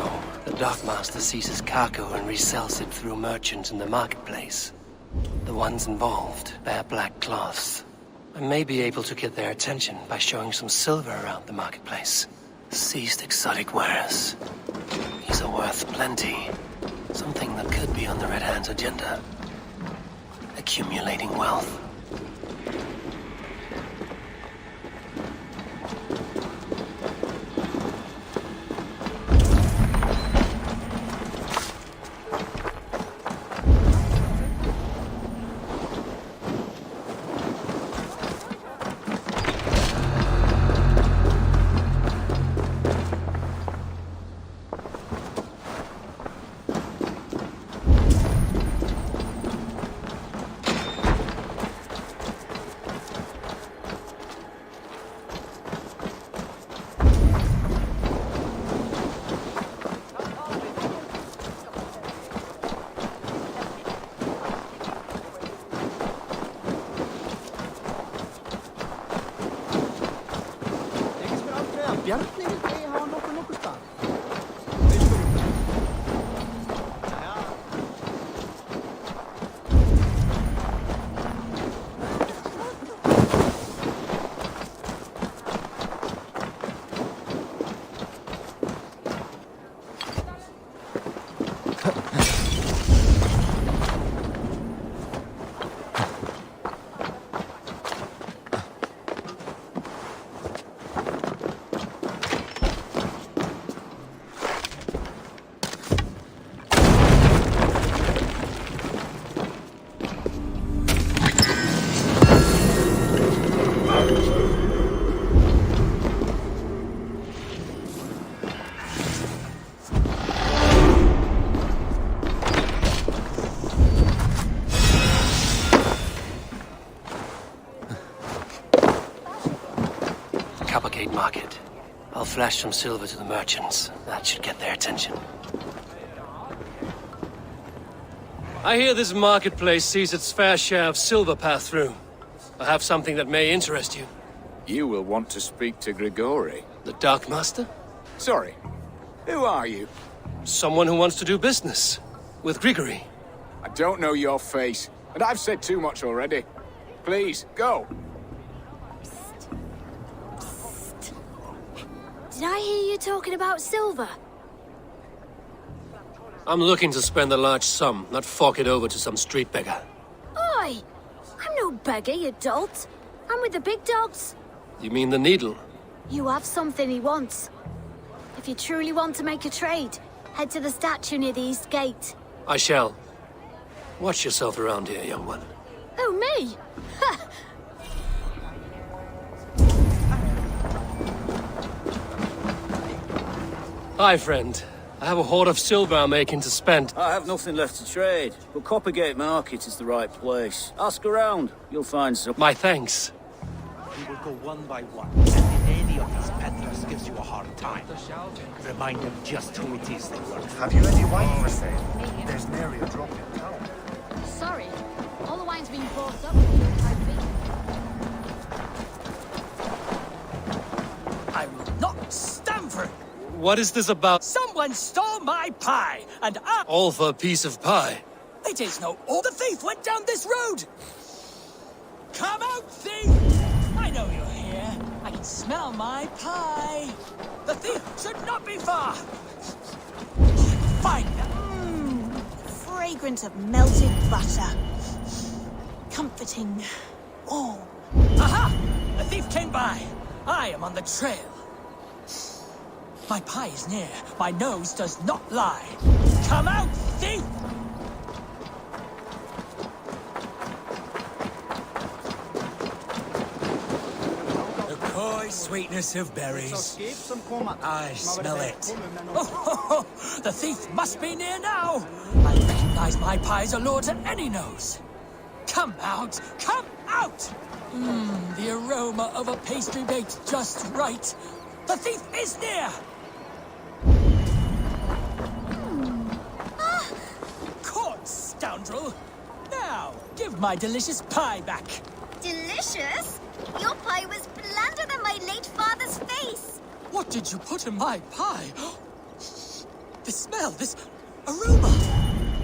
the dockmaster seizes cargo and resells it through merchants in the marketplace. The ones involved wear black cloths. I may be able to get their attention by showing some silver around the marketplace. Seized exotic wares. These are worth plenty. Something that could be on the Red Hand's agenda. Accumulating wealth. Gate Market. I'll flash some silver to the merchants. That should get their attention. I hear this marketplace sees its fair share of silver pass through. I have something that may interest you. You will want to speak to Grigori. The Dark Master? Sorry. Who are you? Someone who wants to do business. With Grigori. I don't know your face, and I've said too much already. Please, go. Did I hear you talking about silver? I'm looking to spend a large sum, not fork it over to some street beggar. Oi! I'm no beggar, you dolt. I'm with the big dogs. You mean the needle? You have something he wants. If you truly want to make a trade, head to the statue near the East Gate. I shall. Watch yourself around here, young one. Oh, me? Ha! Hi, friend. I have a hoard of silver I'm making to spend. I have nothing left to trade, but Coppergate Market is the right place. Ask around, you'll find some. My thanks. We will go one by one, and if any of these peddlers gives you a hard time, remind them just who it is they work for. Have you any wine for sale? There's nary a drop in town. Sorry, all the wine's being bought up with the old-type Viking. I will not stand for it. What is this about? Someone stole my pie, and I... All for a piece of pie. It is no... Oh, the thief went down this road! Come out, thief! I know you're here. I can smell my pie. The thief should not be far. Find them. Fragrant of melted butter. Comforting. Oh. Aha! The thief came by. I am on the trail. My pie is near. My nose does not lie. Come out, thief! The coy sweetness of berries. I smell it. Oh, the thief must be near now. I recognize my pie's allure to any nose. Come out! Come out! The aroma of a pastry baked just right. The thief is near! Caught, scoundrel! Now, give my delicious pie back. Delicious? Your pie was blander than my late father's face. What did you put in my pie? This smell, this aroma.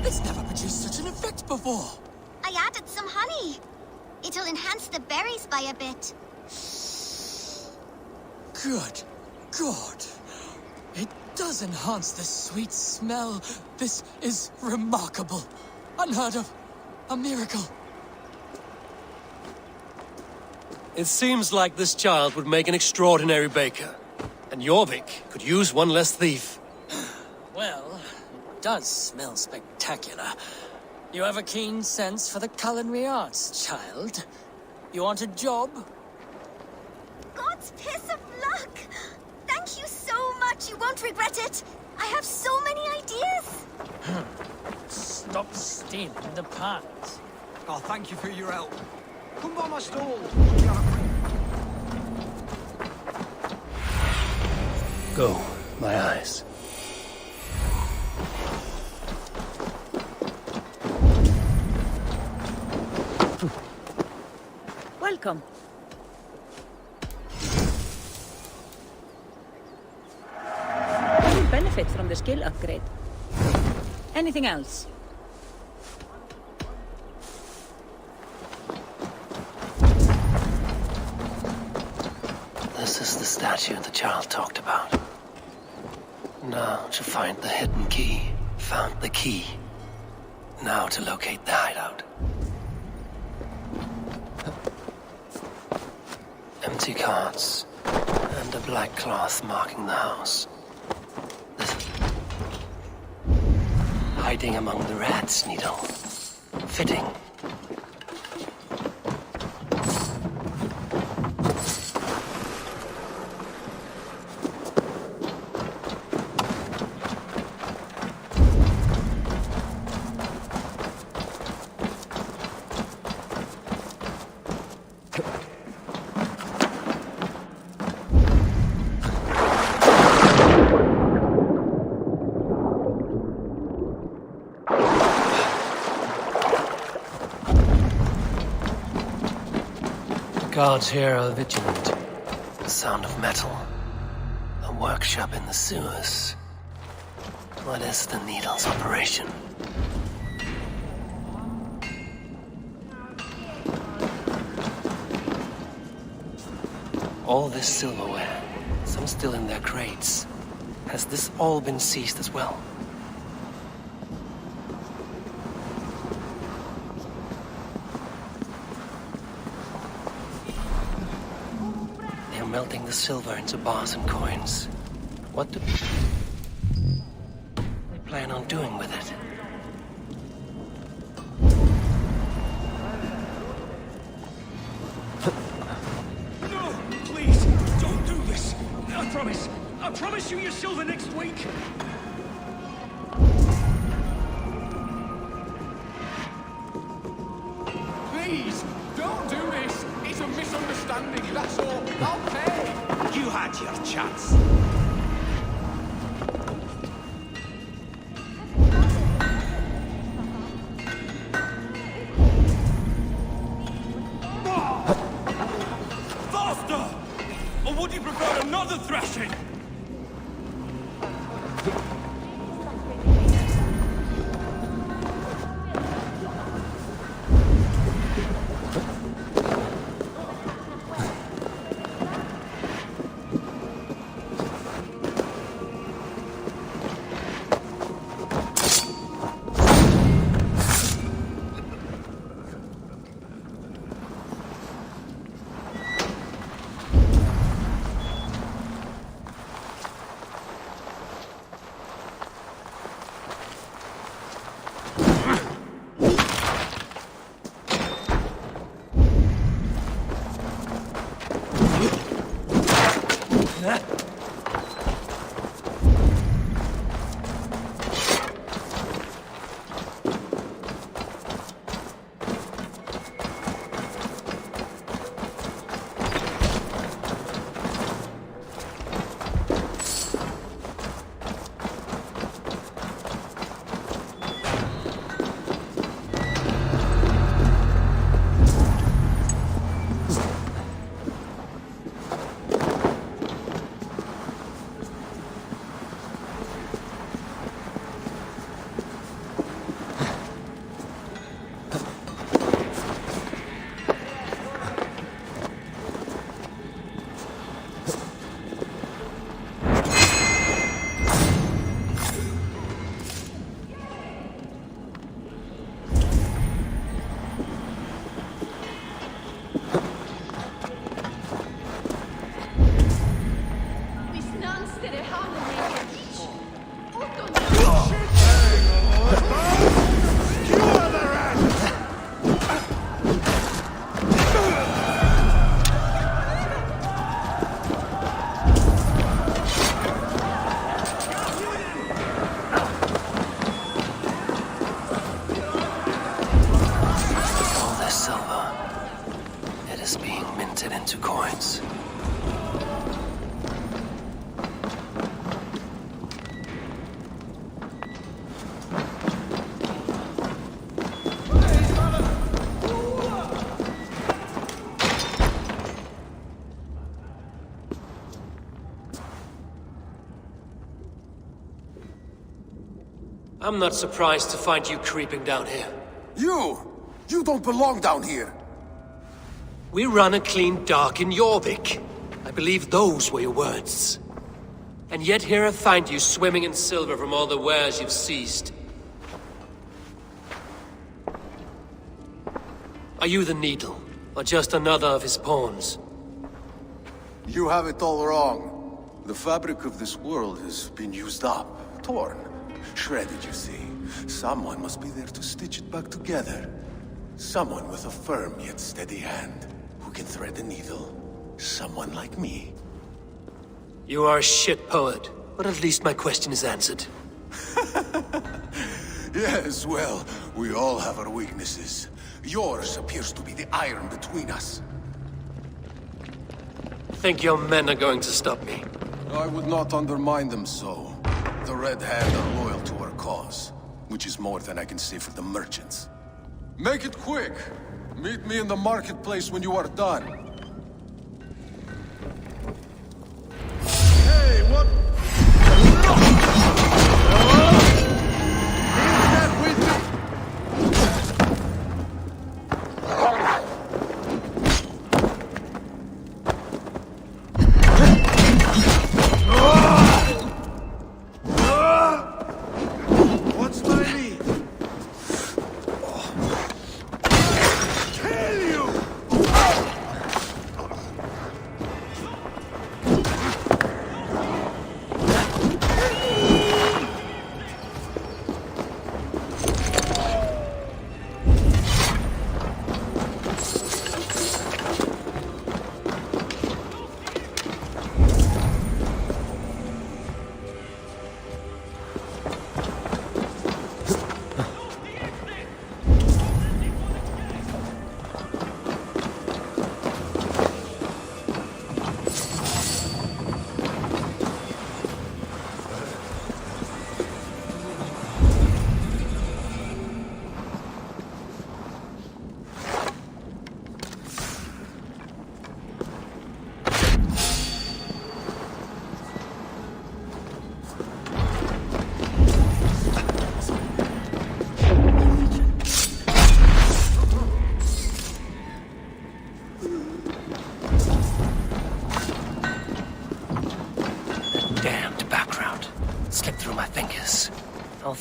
It's never produced such an effect before. I added some honey. It'll enhance the berries by a bit. Good God. It does enhance the sweet smell. This is remarkable. Unheard of. A miracle. It seems like this child would make an extraordinary baker. And Jorvik could use one less thief. Well, it does smell spectacular. You have a keen sense for the culinary arts, child. You want a job? God's piss of luck! Thank you so much, you won't regret it. I have so many ideas. Stop stealing the pies. Oh, thank you for your help. Come by my stall. Go, my eyes. Welcome. You will benefit from the skill upgrade. Anything else? This is the statue the child talked about. Now to find the hidden key. Found the key. Now to locate the hideout. Empty carts. And a black cloth marking the house. Hiding among the rats, Needle. Fitting. Guards here are vigilant. The sound of metal. A workshop in the sewers. What is the Needle's operation? All this silverware, some still in their crates. Has this all been seized as well? They're melting the silver into bars and coins. What do they plan on doing with it? I promise you your silver next week. Please, don't do this. It's a misunderstanding, that's all. I'll pay. You had your chance. Faster! Or would you prefer another thrashing? I'm not surprised to find you creeping down here. You don't belong down here! We run a clean dock in Jorvik. I believe those were your words. And yet here I find you swimming in silver from all the wares you've seized. Are you the Needle, or just another of his pawns? You have it all wrong. The fabric of this world has been used up, torn, shredded, you see. Someone must be there to stitch it back together. Someone with a firm yet steady hand, who can thread a needle. Someone like me. You are a shit poet, but at least my question is answered. Yes, well, we all have our weaknesses. Yours appears to be the iron between us. Think your men are going to stop me? I would not undermine them so. The Red Hand are loyal to our cause, which is more than I can say for the merchants. Make it quick! Meet me in the marketplace when you are done.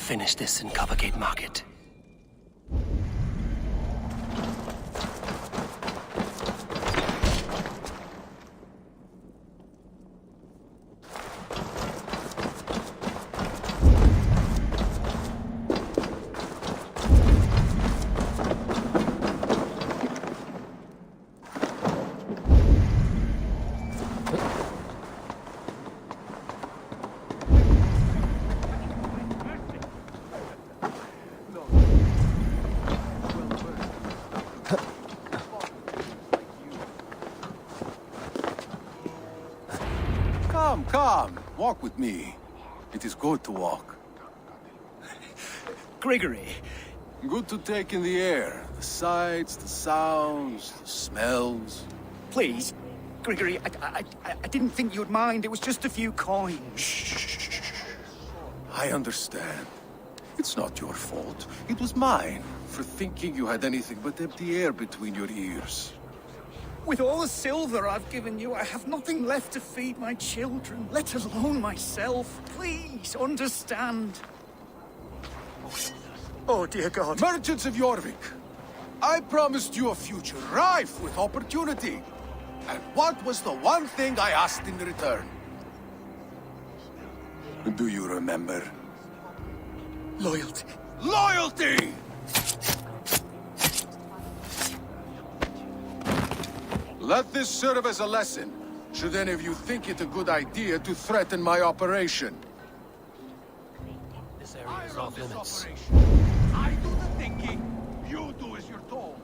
finish this in Coppergate Market. Come, walk with me. It is good to walk. Gregory. Good to take in the air. The sights, the sounds, the smells. Please, Gregory, I didn't think you'd mind. It was just a few coins. Shh. I understand. It's not your fault. It was mine, for thinking you had anything but empty air between your ears. With all the silver I've given you, I have nothing left to feed my children, let alone myself. Please, understand. Oh, dear God. Merchants of Jorvik, I promised you a future rife with opportunity. And what was the one thing I asked in return? Do you remember? Loyalty. Loyalty! Let this serve as a lesson, should any of you think it a good idea to threaten my operation. This area is off limits. I do the thinking, you do as you're told.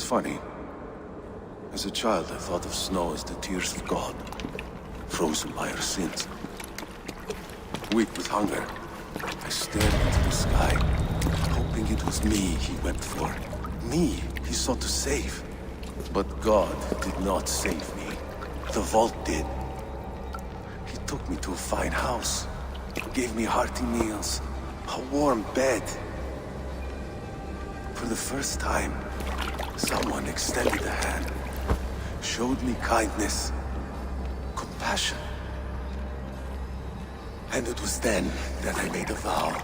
Funny. As a child, I thought of snow as the tears of God, frozen by our sins. Weak with hunger, I stared into the sky, hoping it was me he wept for. Me he sought to save. But God did not save me. The vault did. He took me to a fine house, gave me hearty meals, a warm bed. For the first time, someone extended a hand, showed me kindness, compassion. And it was then that I made a vow.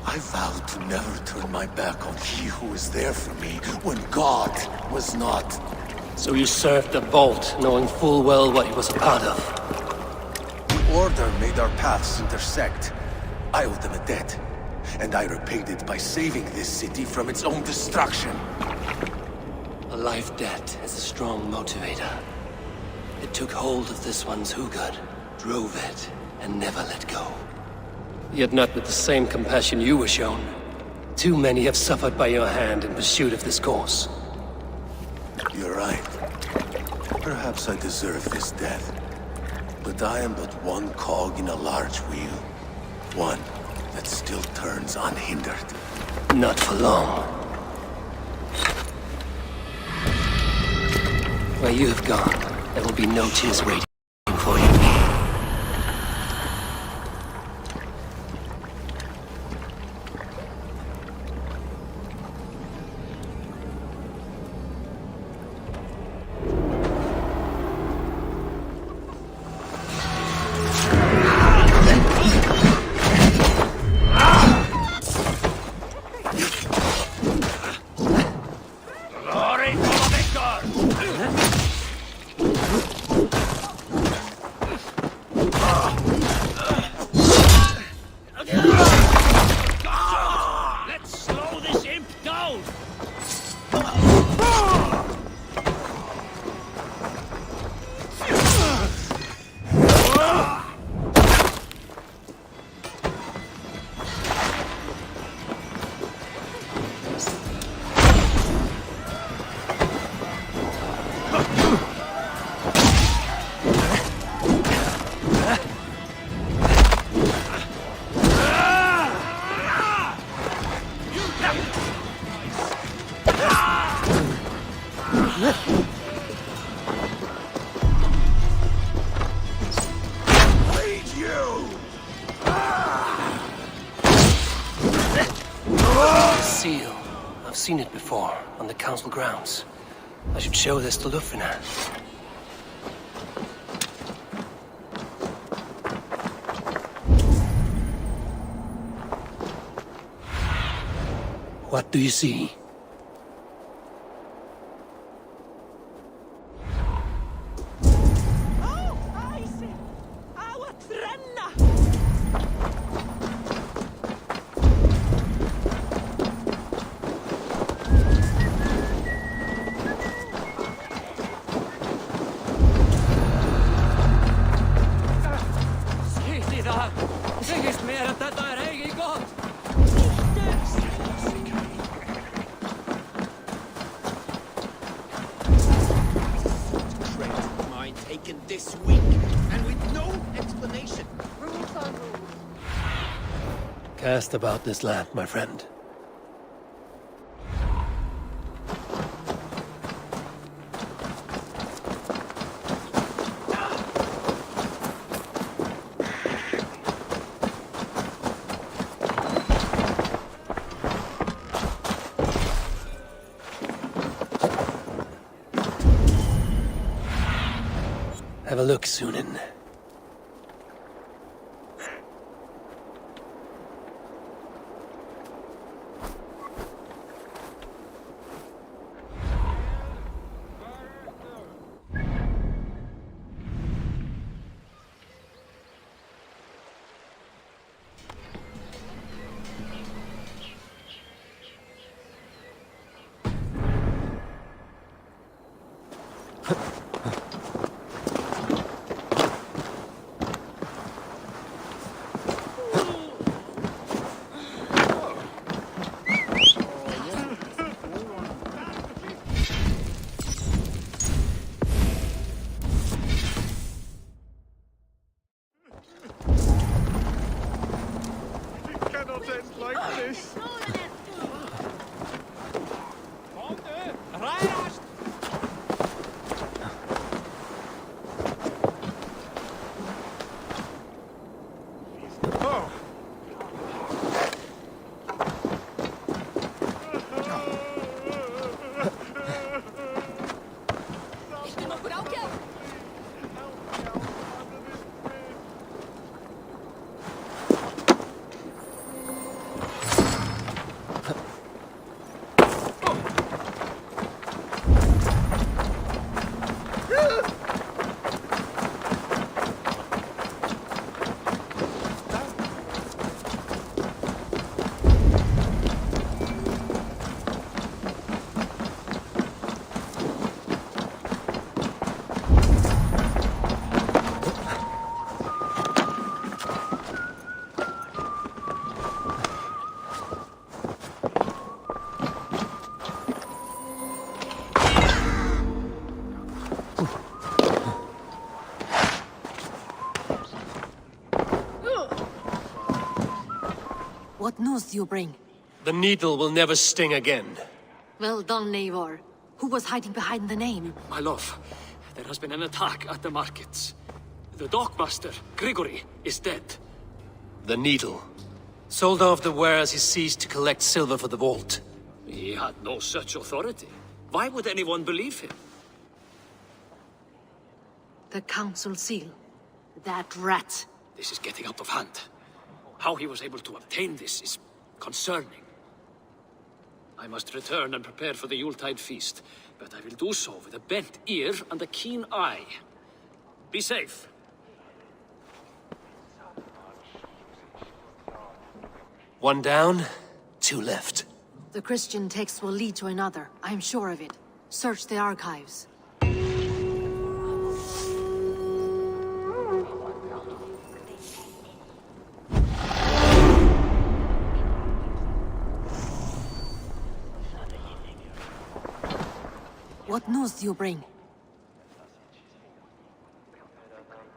I vowed to never turn my back on he who was there for me when God was not. So you served the Vault, knowing full well what he was a part of. The Order made our paths intersect. I owed them a debt, and I repaid it by saving this city from its own destruction. A life debt is a strong motivator. It took hold of this one's Hugad, drove it, and never let go. Yet not with the same compassion you were shown. Too many have suffered by your hand in pursuit of this cause. You're right. Perhaps I deserve this death. But I am but one cog in a large wheel. One that still turns unhindered. Not for long. Where you have gone, there will be no tears waiting for you. seen it before, on the council grounds. I should show this to Lufina. What do you see? This week, and with no explanation. Rules are rules. Cast about this land, my friend. Have a look, Sunan. What news do you bring? The needle will never sting again. Well done, Eivor. Who was hiding behind the name? My love, there has been an attack at the markets. The dockmaster, Grigory, is dead. The needle. Sold off the wares he seized to collect silver for the vault. He had no such authority. Why would anyone believe him? The council seal. That rat. This is getting out of hand. How he was able to obtain this is concerning. I must return and prepare for the Yuletide feast, but I will do so with a bent ear and a keen eye. Be safe. One down, two left. The Christian text will lead to another. I'm sure of it. Search the archives. What news do you bring?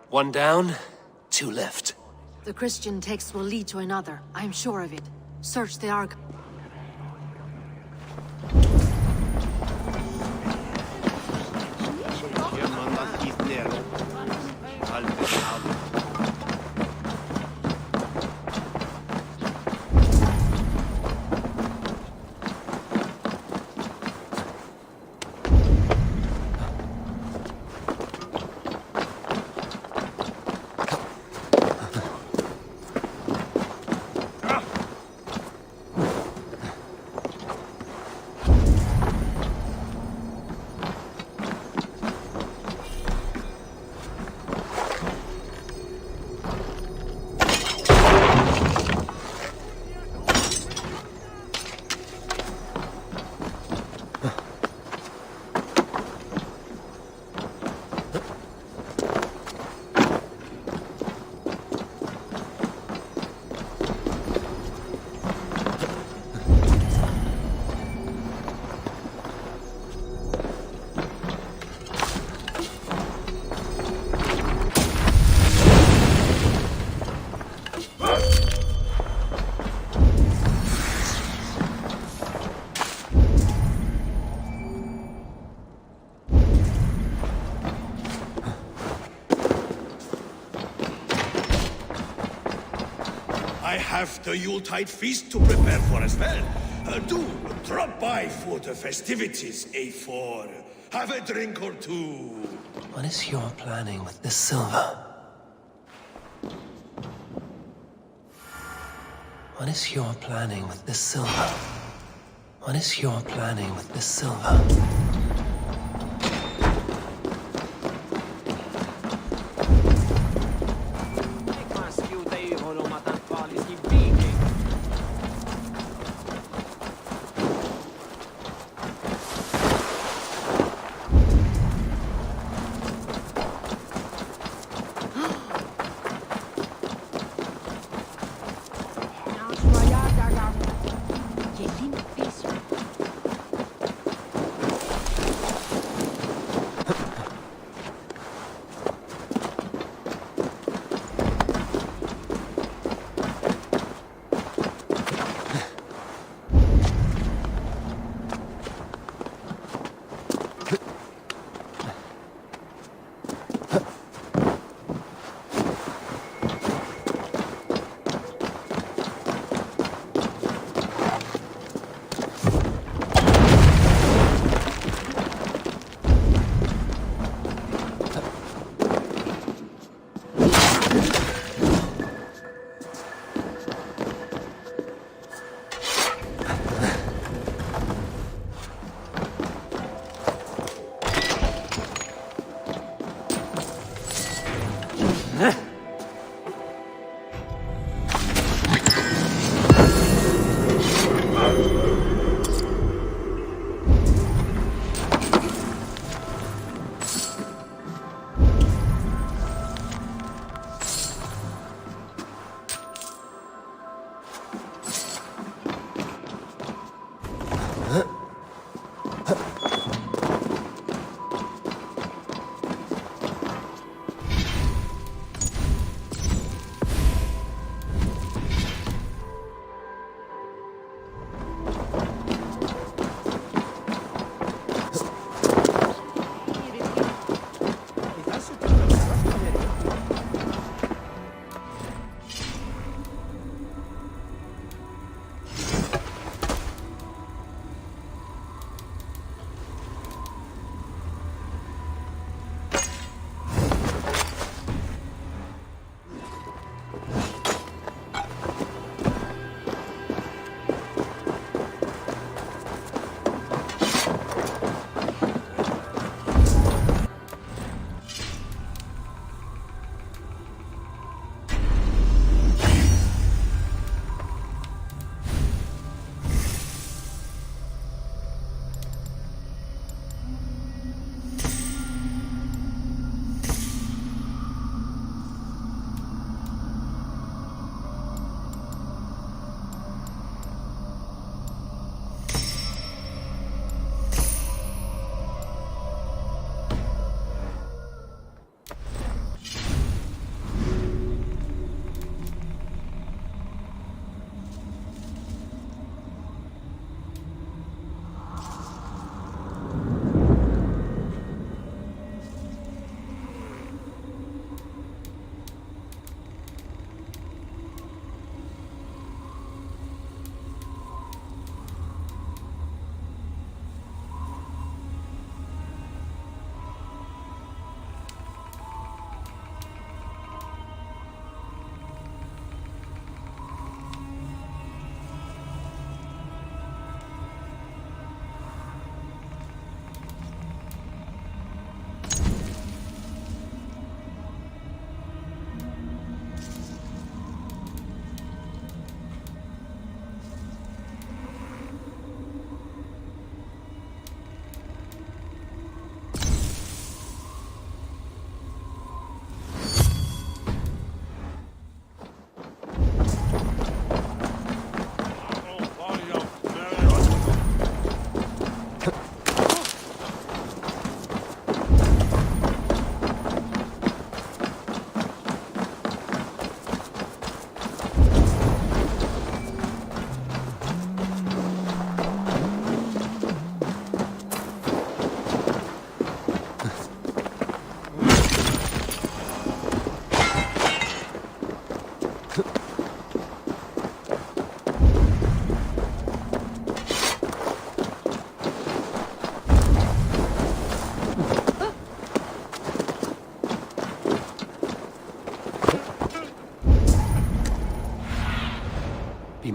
One down, two left. The Christian text will lead to another. I'm sure of it. Search the archives. I have the Yuletide feast to prepare for as well. Do drop by for the festivities, Eivor. Have a drink or two. What is your planning with this silver? What is your planning with this silver? What is your planning with this silver?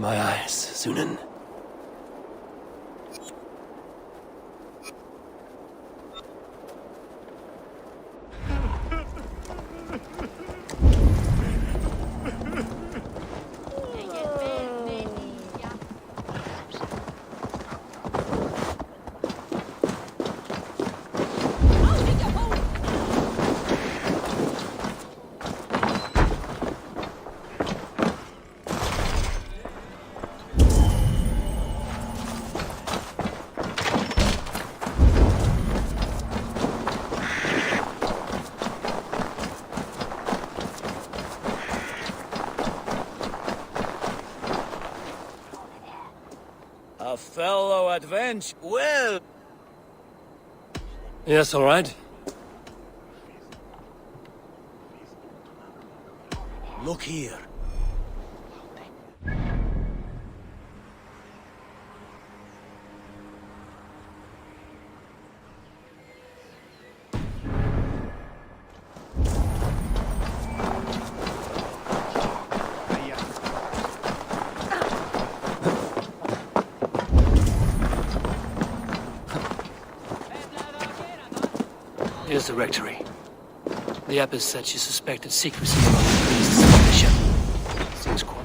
my eyes, Sunan. A fellow adventure. Well. Yes, all right. Look here. Here's the rectory. The Abbess said she suspected secrecy among the priests and the bishop. Seems cool.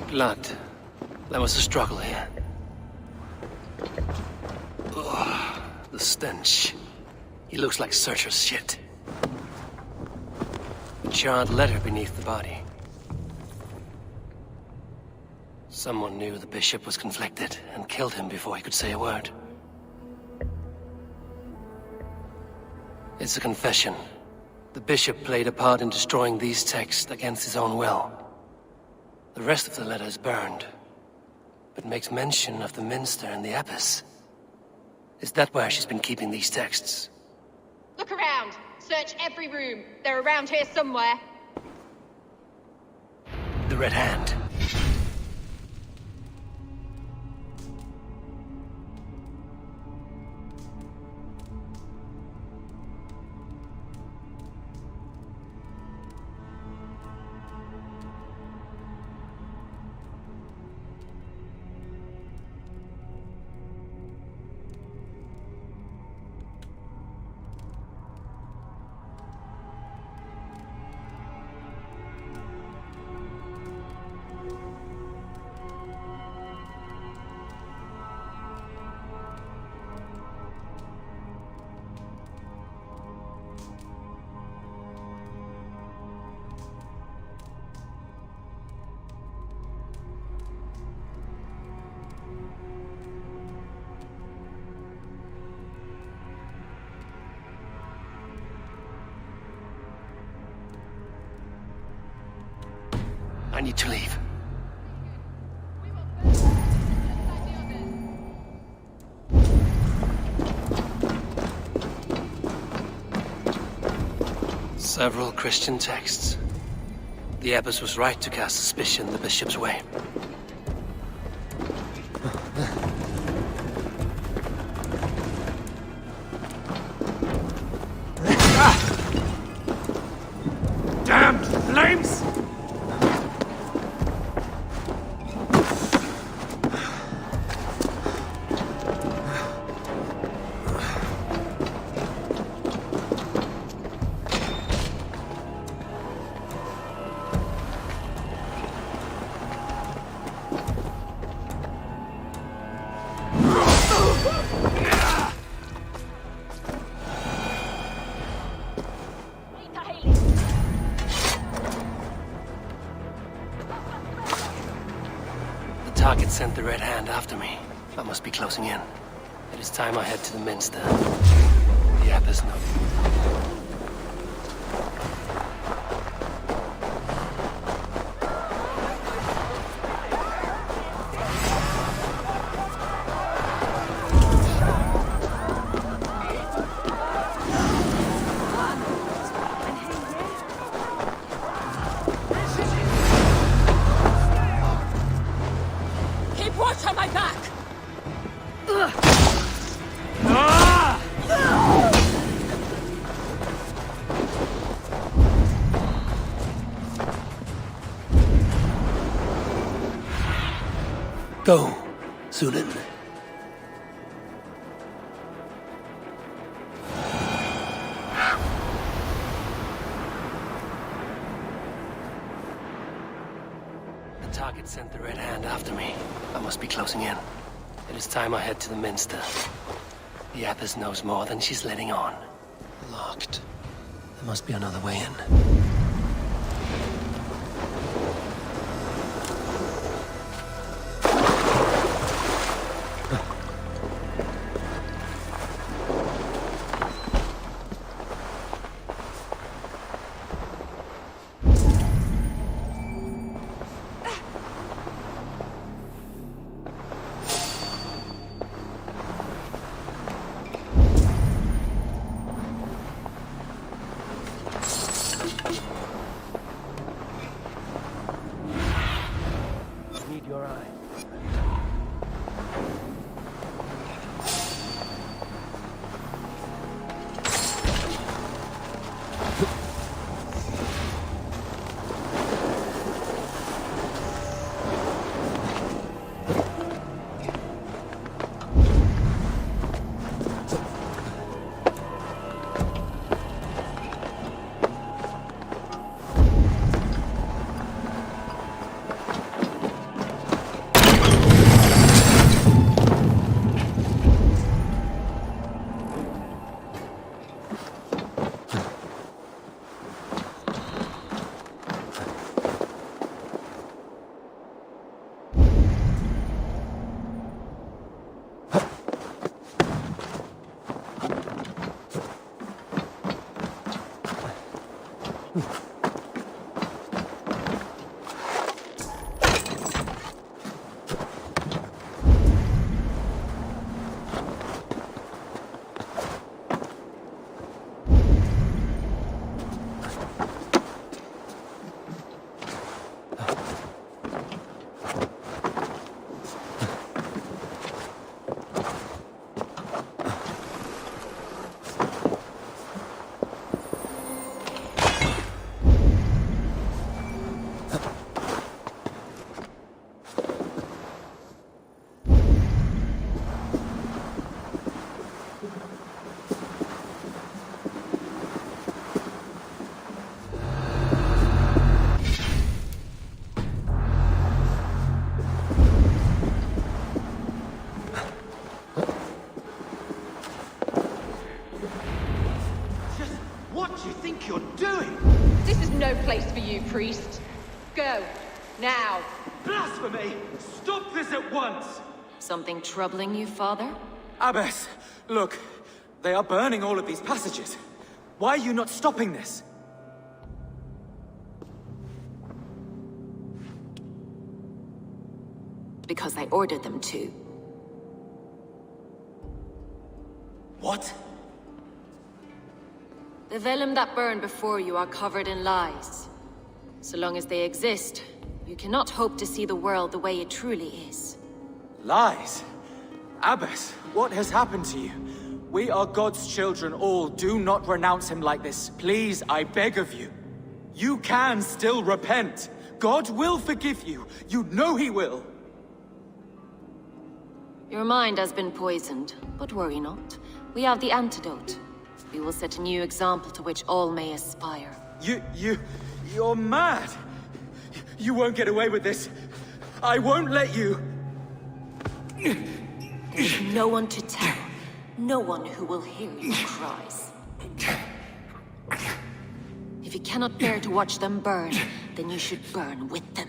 Blood. There was a struggle here. Ugh, the stench. He looks like Searcher's shit. A charred letter beneath the body. Someone knew the bishop was conflicted and killed him before he could say a word. It's a confession. The bishop played a part in destroying these texts against his own will. The rest of the letter is burned, but makes mention of the minster and the abbess. Is that where she's been keeping these texts? Look around. Search every room. They're around here somewhere. The Red Hand. I need to leave. Several Christian texts. The abbess was right to cast suspicion the bishop's way. Damned flames! Target sent the Red Hand after me. I must be closing in. It is time I head to the minster. The abbess knows. Go, Sunan. The target sent the Red Hand after me. I must be closing in. It is time I head to the Minster. The Abbess knows more than she's letting on. Locked. There must be another way in. Place for you, priest. Go. Now. Blasphemy! Stop this at once! Something troubling you, Father? Abbess, look. They are burning all of these passages. Why are you not stopping this? Because I ordered them to. What? The vellum that burned before you are covered in lies. So long as they exist, you cannot hope to see the world the way it truly is. Lies? Abbess, what has happened to you? We are God's children all. Do not renounce him like this. Please, I beg of you. You can still repent. God will forgive you. You know he will. Your mind has been poisoned, but worry not. We have the antidote. We will set a new example to which all may aspire. You're mad! You won't get away with this. I won't let you! There's no one to tell. No one who will hear your cries. If you cannot bear to watch them burn, then you should burn with them.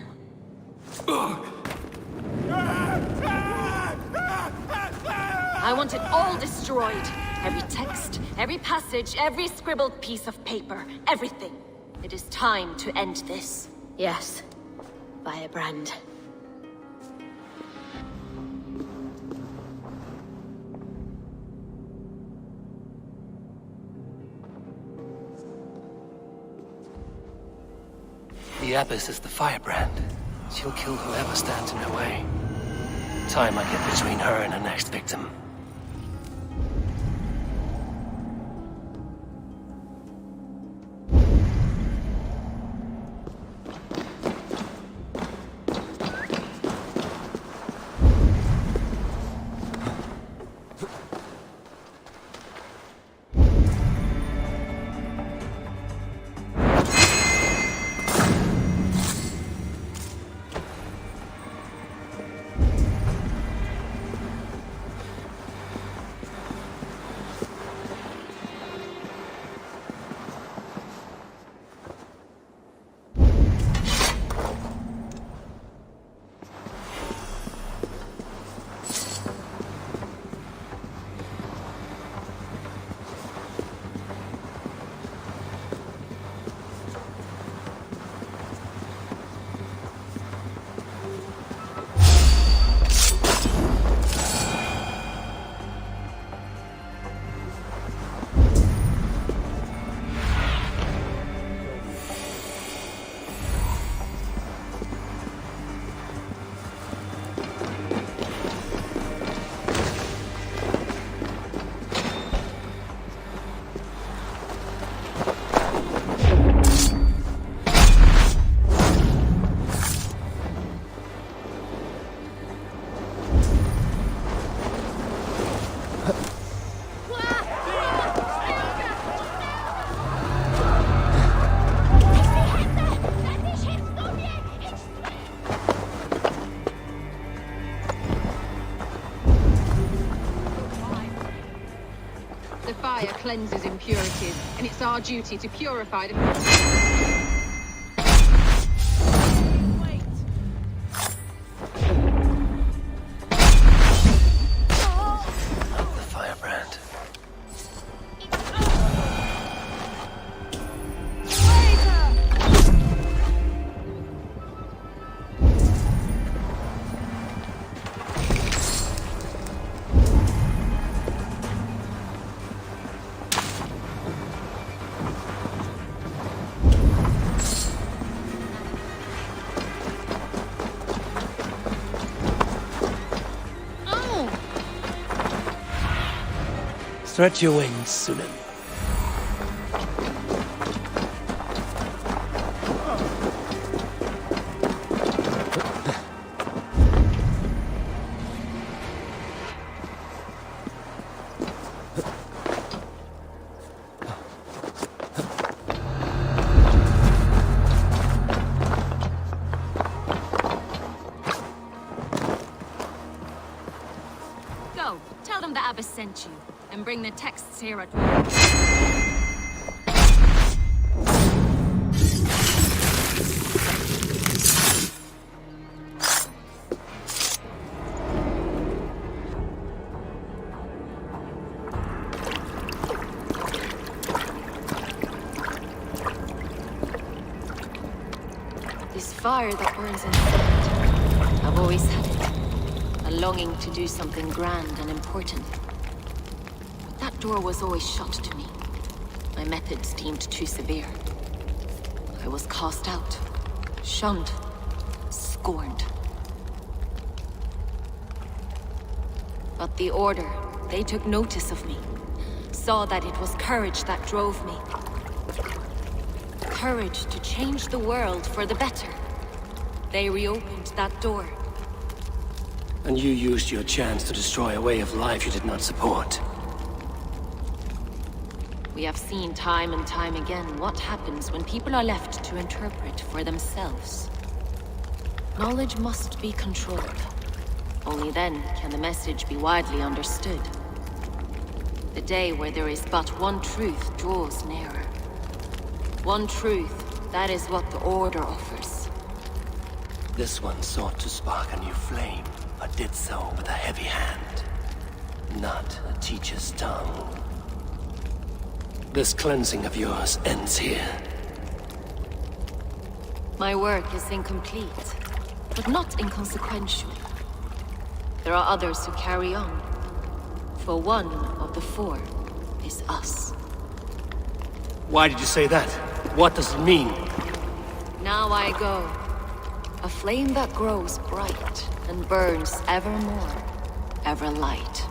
I want it all destroyed. Every text, every passage, every scribbled piece of paper, everything. It is time to end this. Yes, Firebrand. The Abbess is the Firebrand. She'll kill whoever stands in her way. Time I get between her and her next victim. The fire cleanses impurities, and it's our duty to purify them. The firebrand. Stretch your wings, Sunan. Go, tell them the Abbess sent you, and bring the texts here at once. This fire that burns inside, I've always had it. A longing to do something grand and important. But that door was always shut to me. My methods deemed too severe. I was cast out, shunned, scorned. But the Order, they took notice of me. Saw that it was courage that drove me. Courage to change the world for the better. They reopened that door. And you used your chance to destroy a way of life you did not support. We have seen time and time again what happens when people are left to interpret for themselves. Knowledge must be controlled. Only then can the message be widely understood. The day where there is but one truth draws nearer. One truth, that is what the Order offers. This one sought to spark a new flame, but did so with a heavy hand, not a teacher's tongue. This cleansing of yours ends here. My work is incomplete, but not inconsequential. There are others who carry on. For one of the four is us. Why did you say that? What does it mean? Now I go. A flame that grows bright and burns ever more, ever light.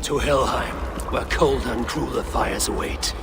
To Helheim, where cold and crueler fires await.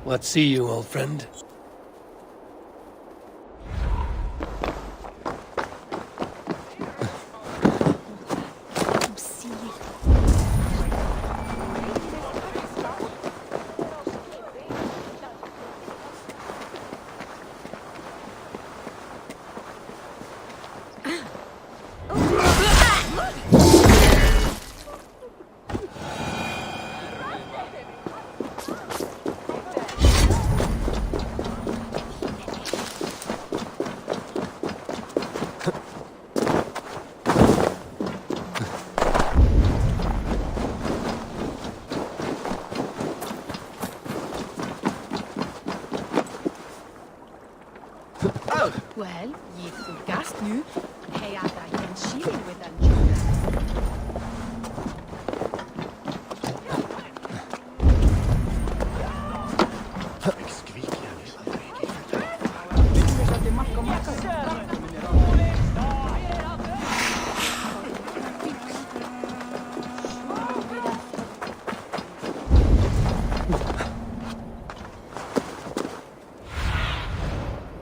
What see you, old friend? Well, ye forgast nu. Hey, I can shilling with them.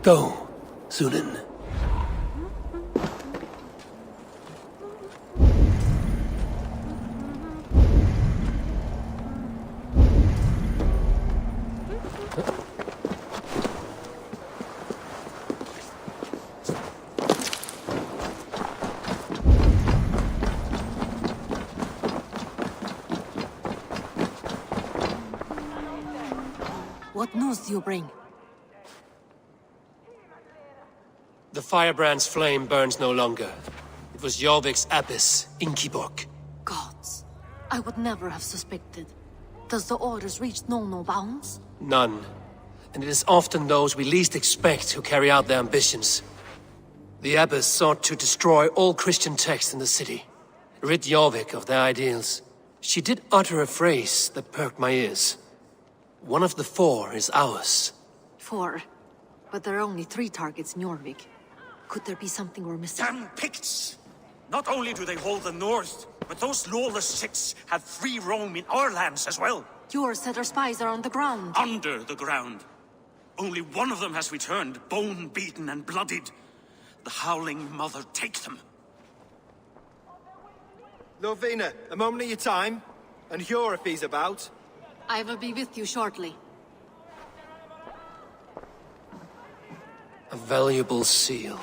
Go, Sunan. What news do you bring? The firebrand's flame burns no longer. It was Jorvik's abbess, INGEBORG. Gods, I would never have suspected. Does the orders reach no bounds? None. And it is often those we least expect who carry out their ambitions. The abbess sought to destroy all Christian texts in the city, rid Jorvik of their ideals. She did utter a phrase that perked my ears. One of the 4 is ours. 4? But there are only 3 targets in Jorvik. Could there be something we're missing? Damn Picts! Not only do they hold the north, but those lawless sects have free roam in our lands as well. Yours said our spies are on the ground. Under the ground. Only one of them has returned, bone-beaten and bloodied. The Howling Mother take them. Lovina, a moment of your time. And Hjor if he's about. I will be with you shortly. A valuable seal.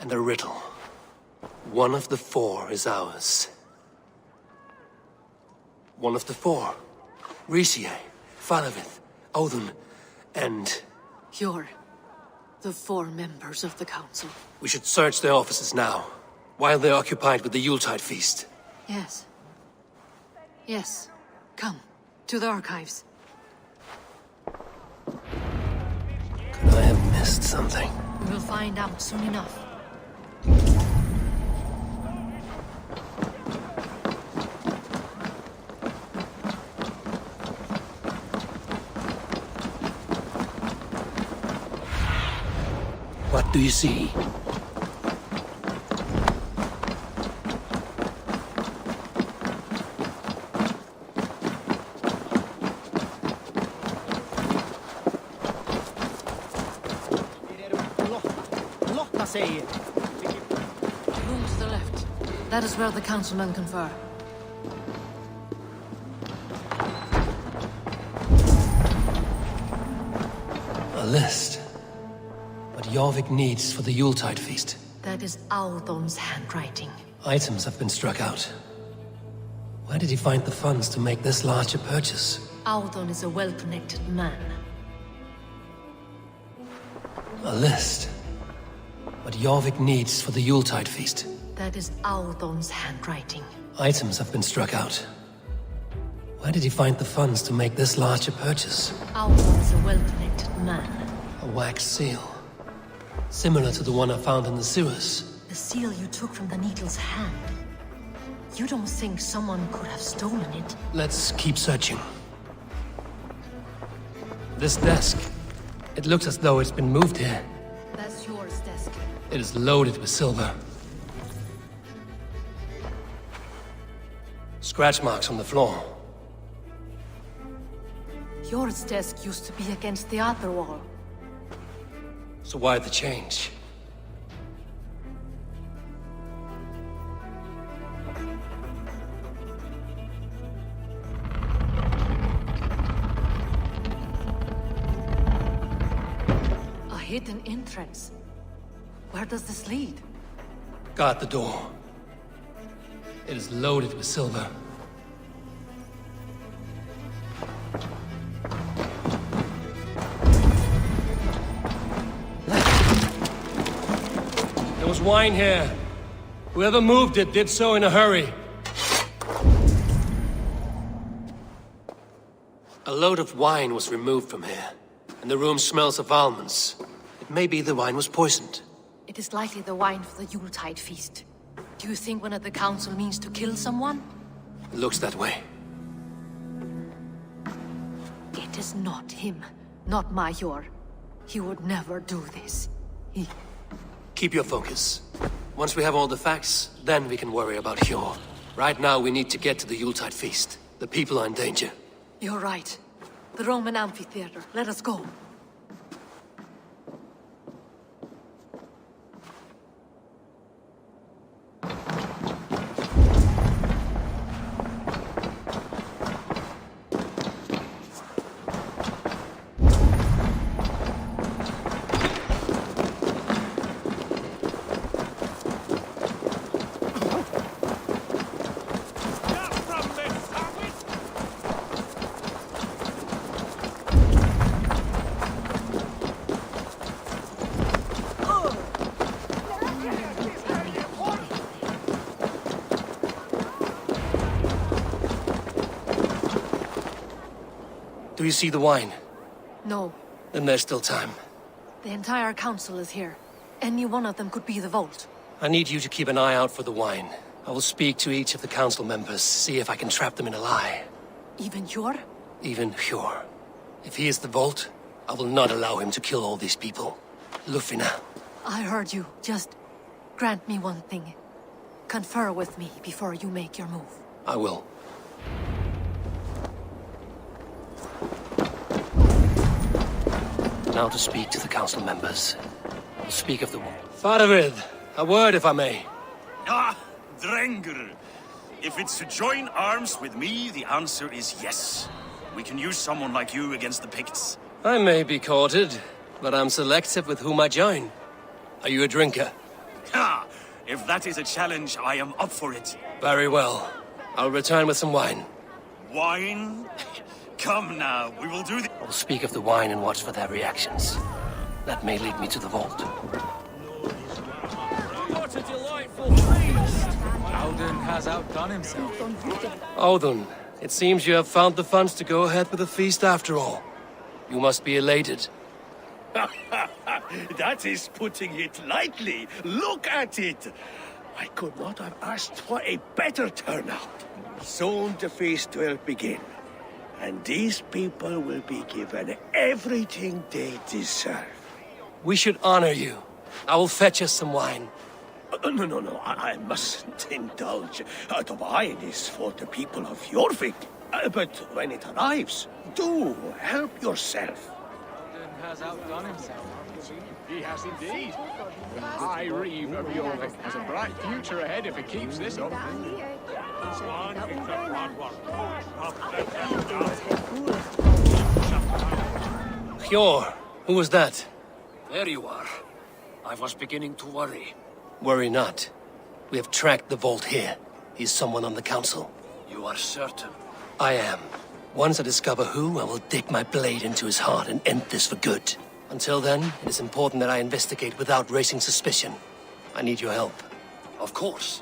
And a riddle. One of the 4 is ours. One of the 4. Risie, Falavith, Odin, and... Hjor. The 4 members of the council. We should search their offices now, while they're occupied with the Yuletide feast. Yes. Yes. Come, to the archives. Could I have missed something? We will find out soon enough. What do you see? Room to the left. That is where the councilmen confer. A list. What Jorvik needs for the Yuletide feast. That is Audon's handwriting. Items have been struck out. Where did he find the funds to make this large a purchase? Audon is a well-connected man. A list. What Jorvik needs for the Yuletide feast. That is Audon's handwriting. Items have been struck out. Where did he find the funds to make this large a purchase? Audon is a well-connected man. A wax seal. Similar to the one I found in the sewers. The seal you took from the needle's hand. You don't think someone could have stolen it? Let's keep searching. This desk. It looks as though it's been moved here. That's yours, desk. It is loaded with silver. Scratch marks on the floor. Yours desk used to be against the other wall. So why the change? A hidden entrance. Where does this lead? Guard the door. It is loaded with silver. There was wine here. Whoever moved it did so in a hurry. A load of wine was removed from here, and the room smells of almonds. It maybe the wine was poisoned. It is likely the wine for the Yuletide feast. Do you think one of the council means to kill someone? It looks that way. It is not him. Not Major. He would never do this. Keep your focus. Once we have all the facts, then we can worry about Hjor. Right now, we need to get to the Yuletide feast. The people are in danger. You're right. The Roman amphitheater. Let us go. Do you see the wine? No. Then there's still time. The entire council is here. Any one of them could be the vault. I need you to keep an eye out for the wine. I will speak to each of the council members, see if I can trap them in a lie. Even Hjor? Even Hjor. If he is the vault, I will not allow him to kill all these people. Lufina. I heard you. Just grant me one thing. Confer with me before you make your move. I will. Now to speak to the council members. I'll speak of the... Faravid, a word if I may. Ah, Drengr. If it's to join arms with me, the answer is yes. We can use someone like you against the Picts. I may be courted, but I'm selective with whom I join. Are you a drinker? Ha! If that is a challenge, I am up for it. Very well. I'll return with some wine. Wine? Come now, we will do the... I'll speak of the wine and watch for their reactions. That may lead me to the vault. What a delightful feast! Alden has outdone himself. Odin, it seems you have found the funds to go ahead with the feast after all. You must be elated. That is putting it lightly. Look at it. I could not have asked for a better turnout. Soon the feast will begin. And these people will be given everything they deserve. We should honor you. I will fetch us some wine. No, I mustn't indulge. The wine is for the people of Jorvik. But when it arrives, do help yourself. Alden has outdone himself. He has indeed. The High Reeve of Jorvik has a bright future ahead if he keeps this up. Hjor, who was that? There you are. I was beginning to worry. Worry not. We have tracked the vault here. He's someone on the council. You are certain? I am. Once I discover who, I will dig my blade into his heart and end this for good. Until then, it is important that I investigate without raising suspicion. I need your help. Of course.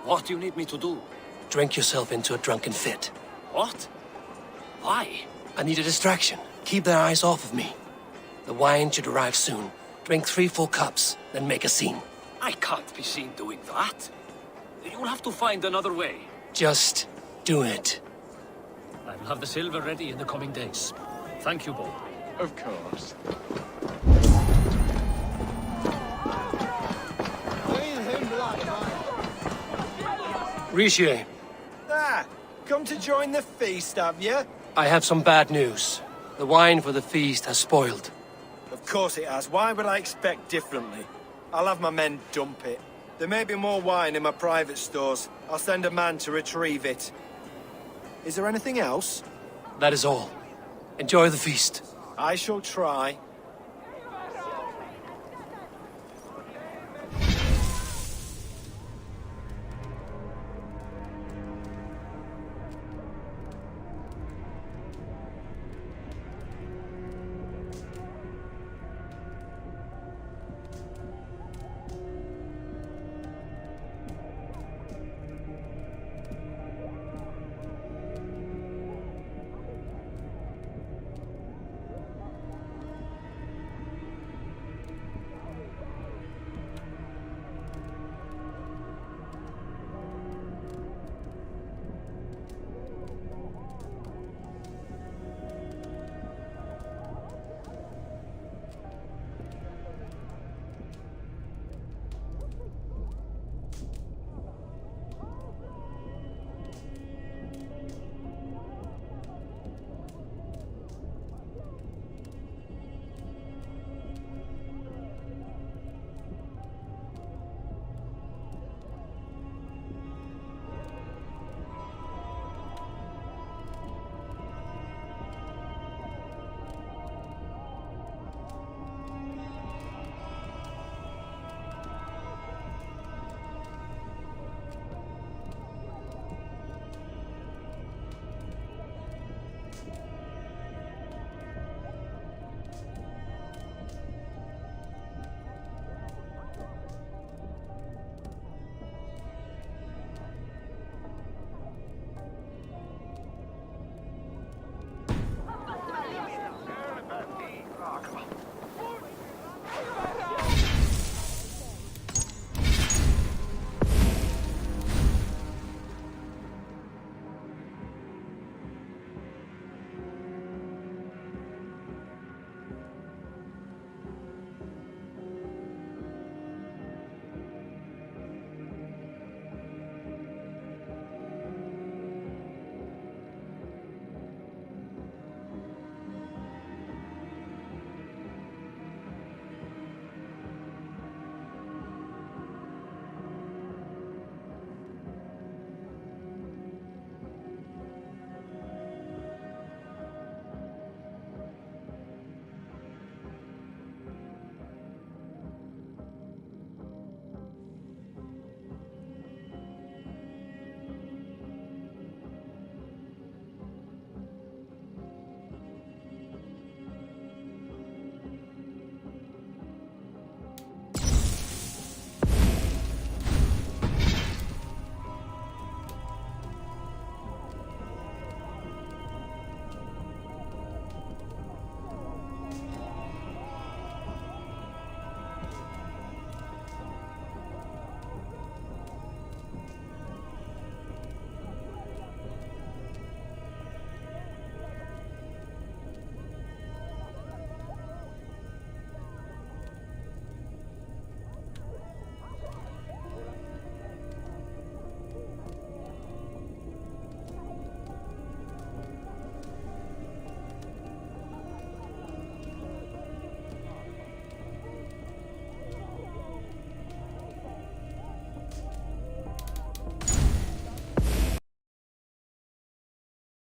What do you need me to do? Drink yourself into a drunken fit. What? Why? I need a distraction. Keep their eyes off of me. The wine should arrive soon. Drink 3 full cups, then make a scene. I can't be seen doing that. You'll have to find another way. Just do it. I'll have the silver ready in the coming days. Thank you both. Of course. Rishi, Come to join the feast, have you? I have some bad news. The wine for the feast has spoiled. Of course it has. Why would I expect differently? I'll have my men dump it. There may be more wine in my private stores. I'll send a man to retrieve it. Is there anything else? That is all. Enjoy the feast. I shall try.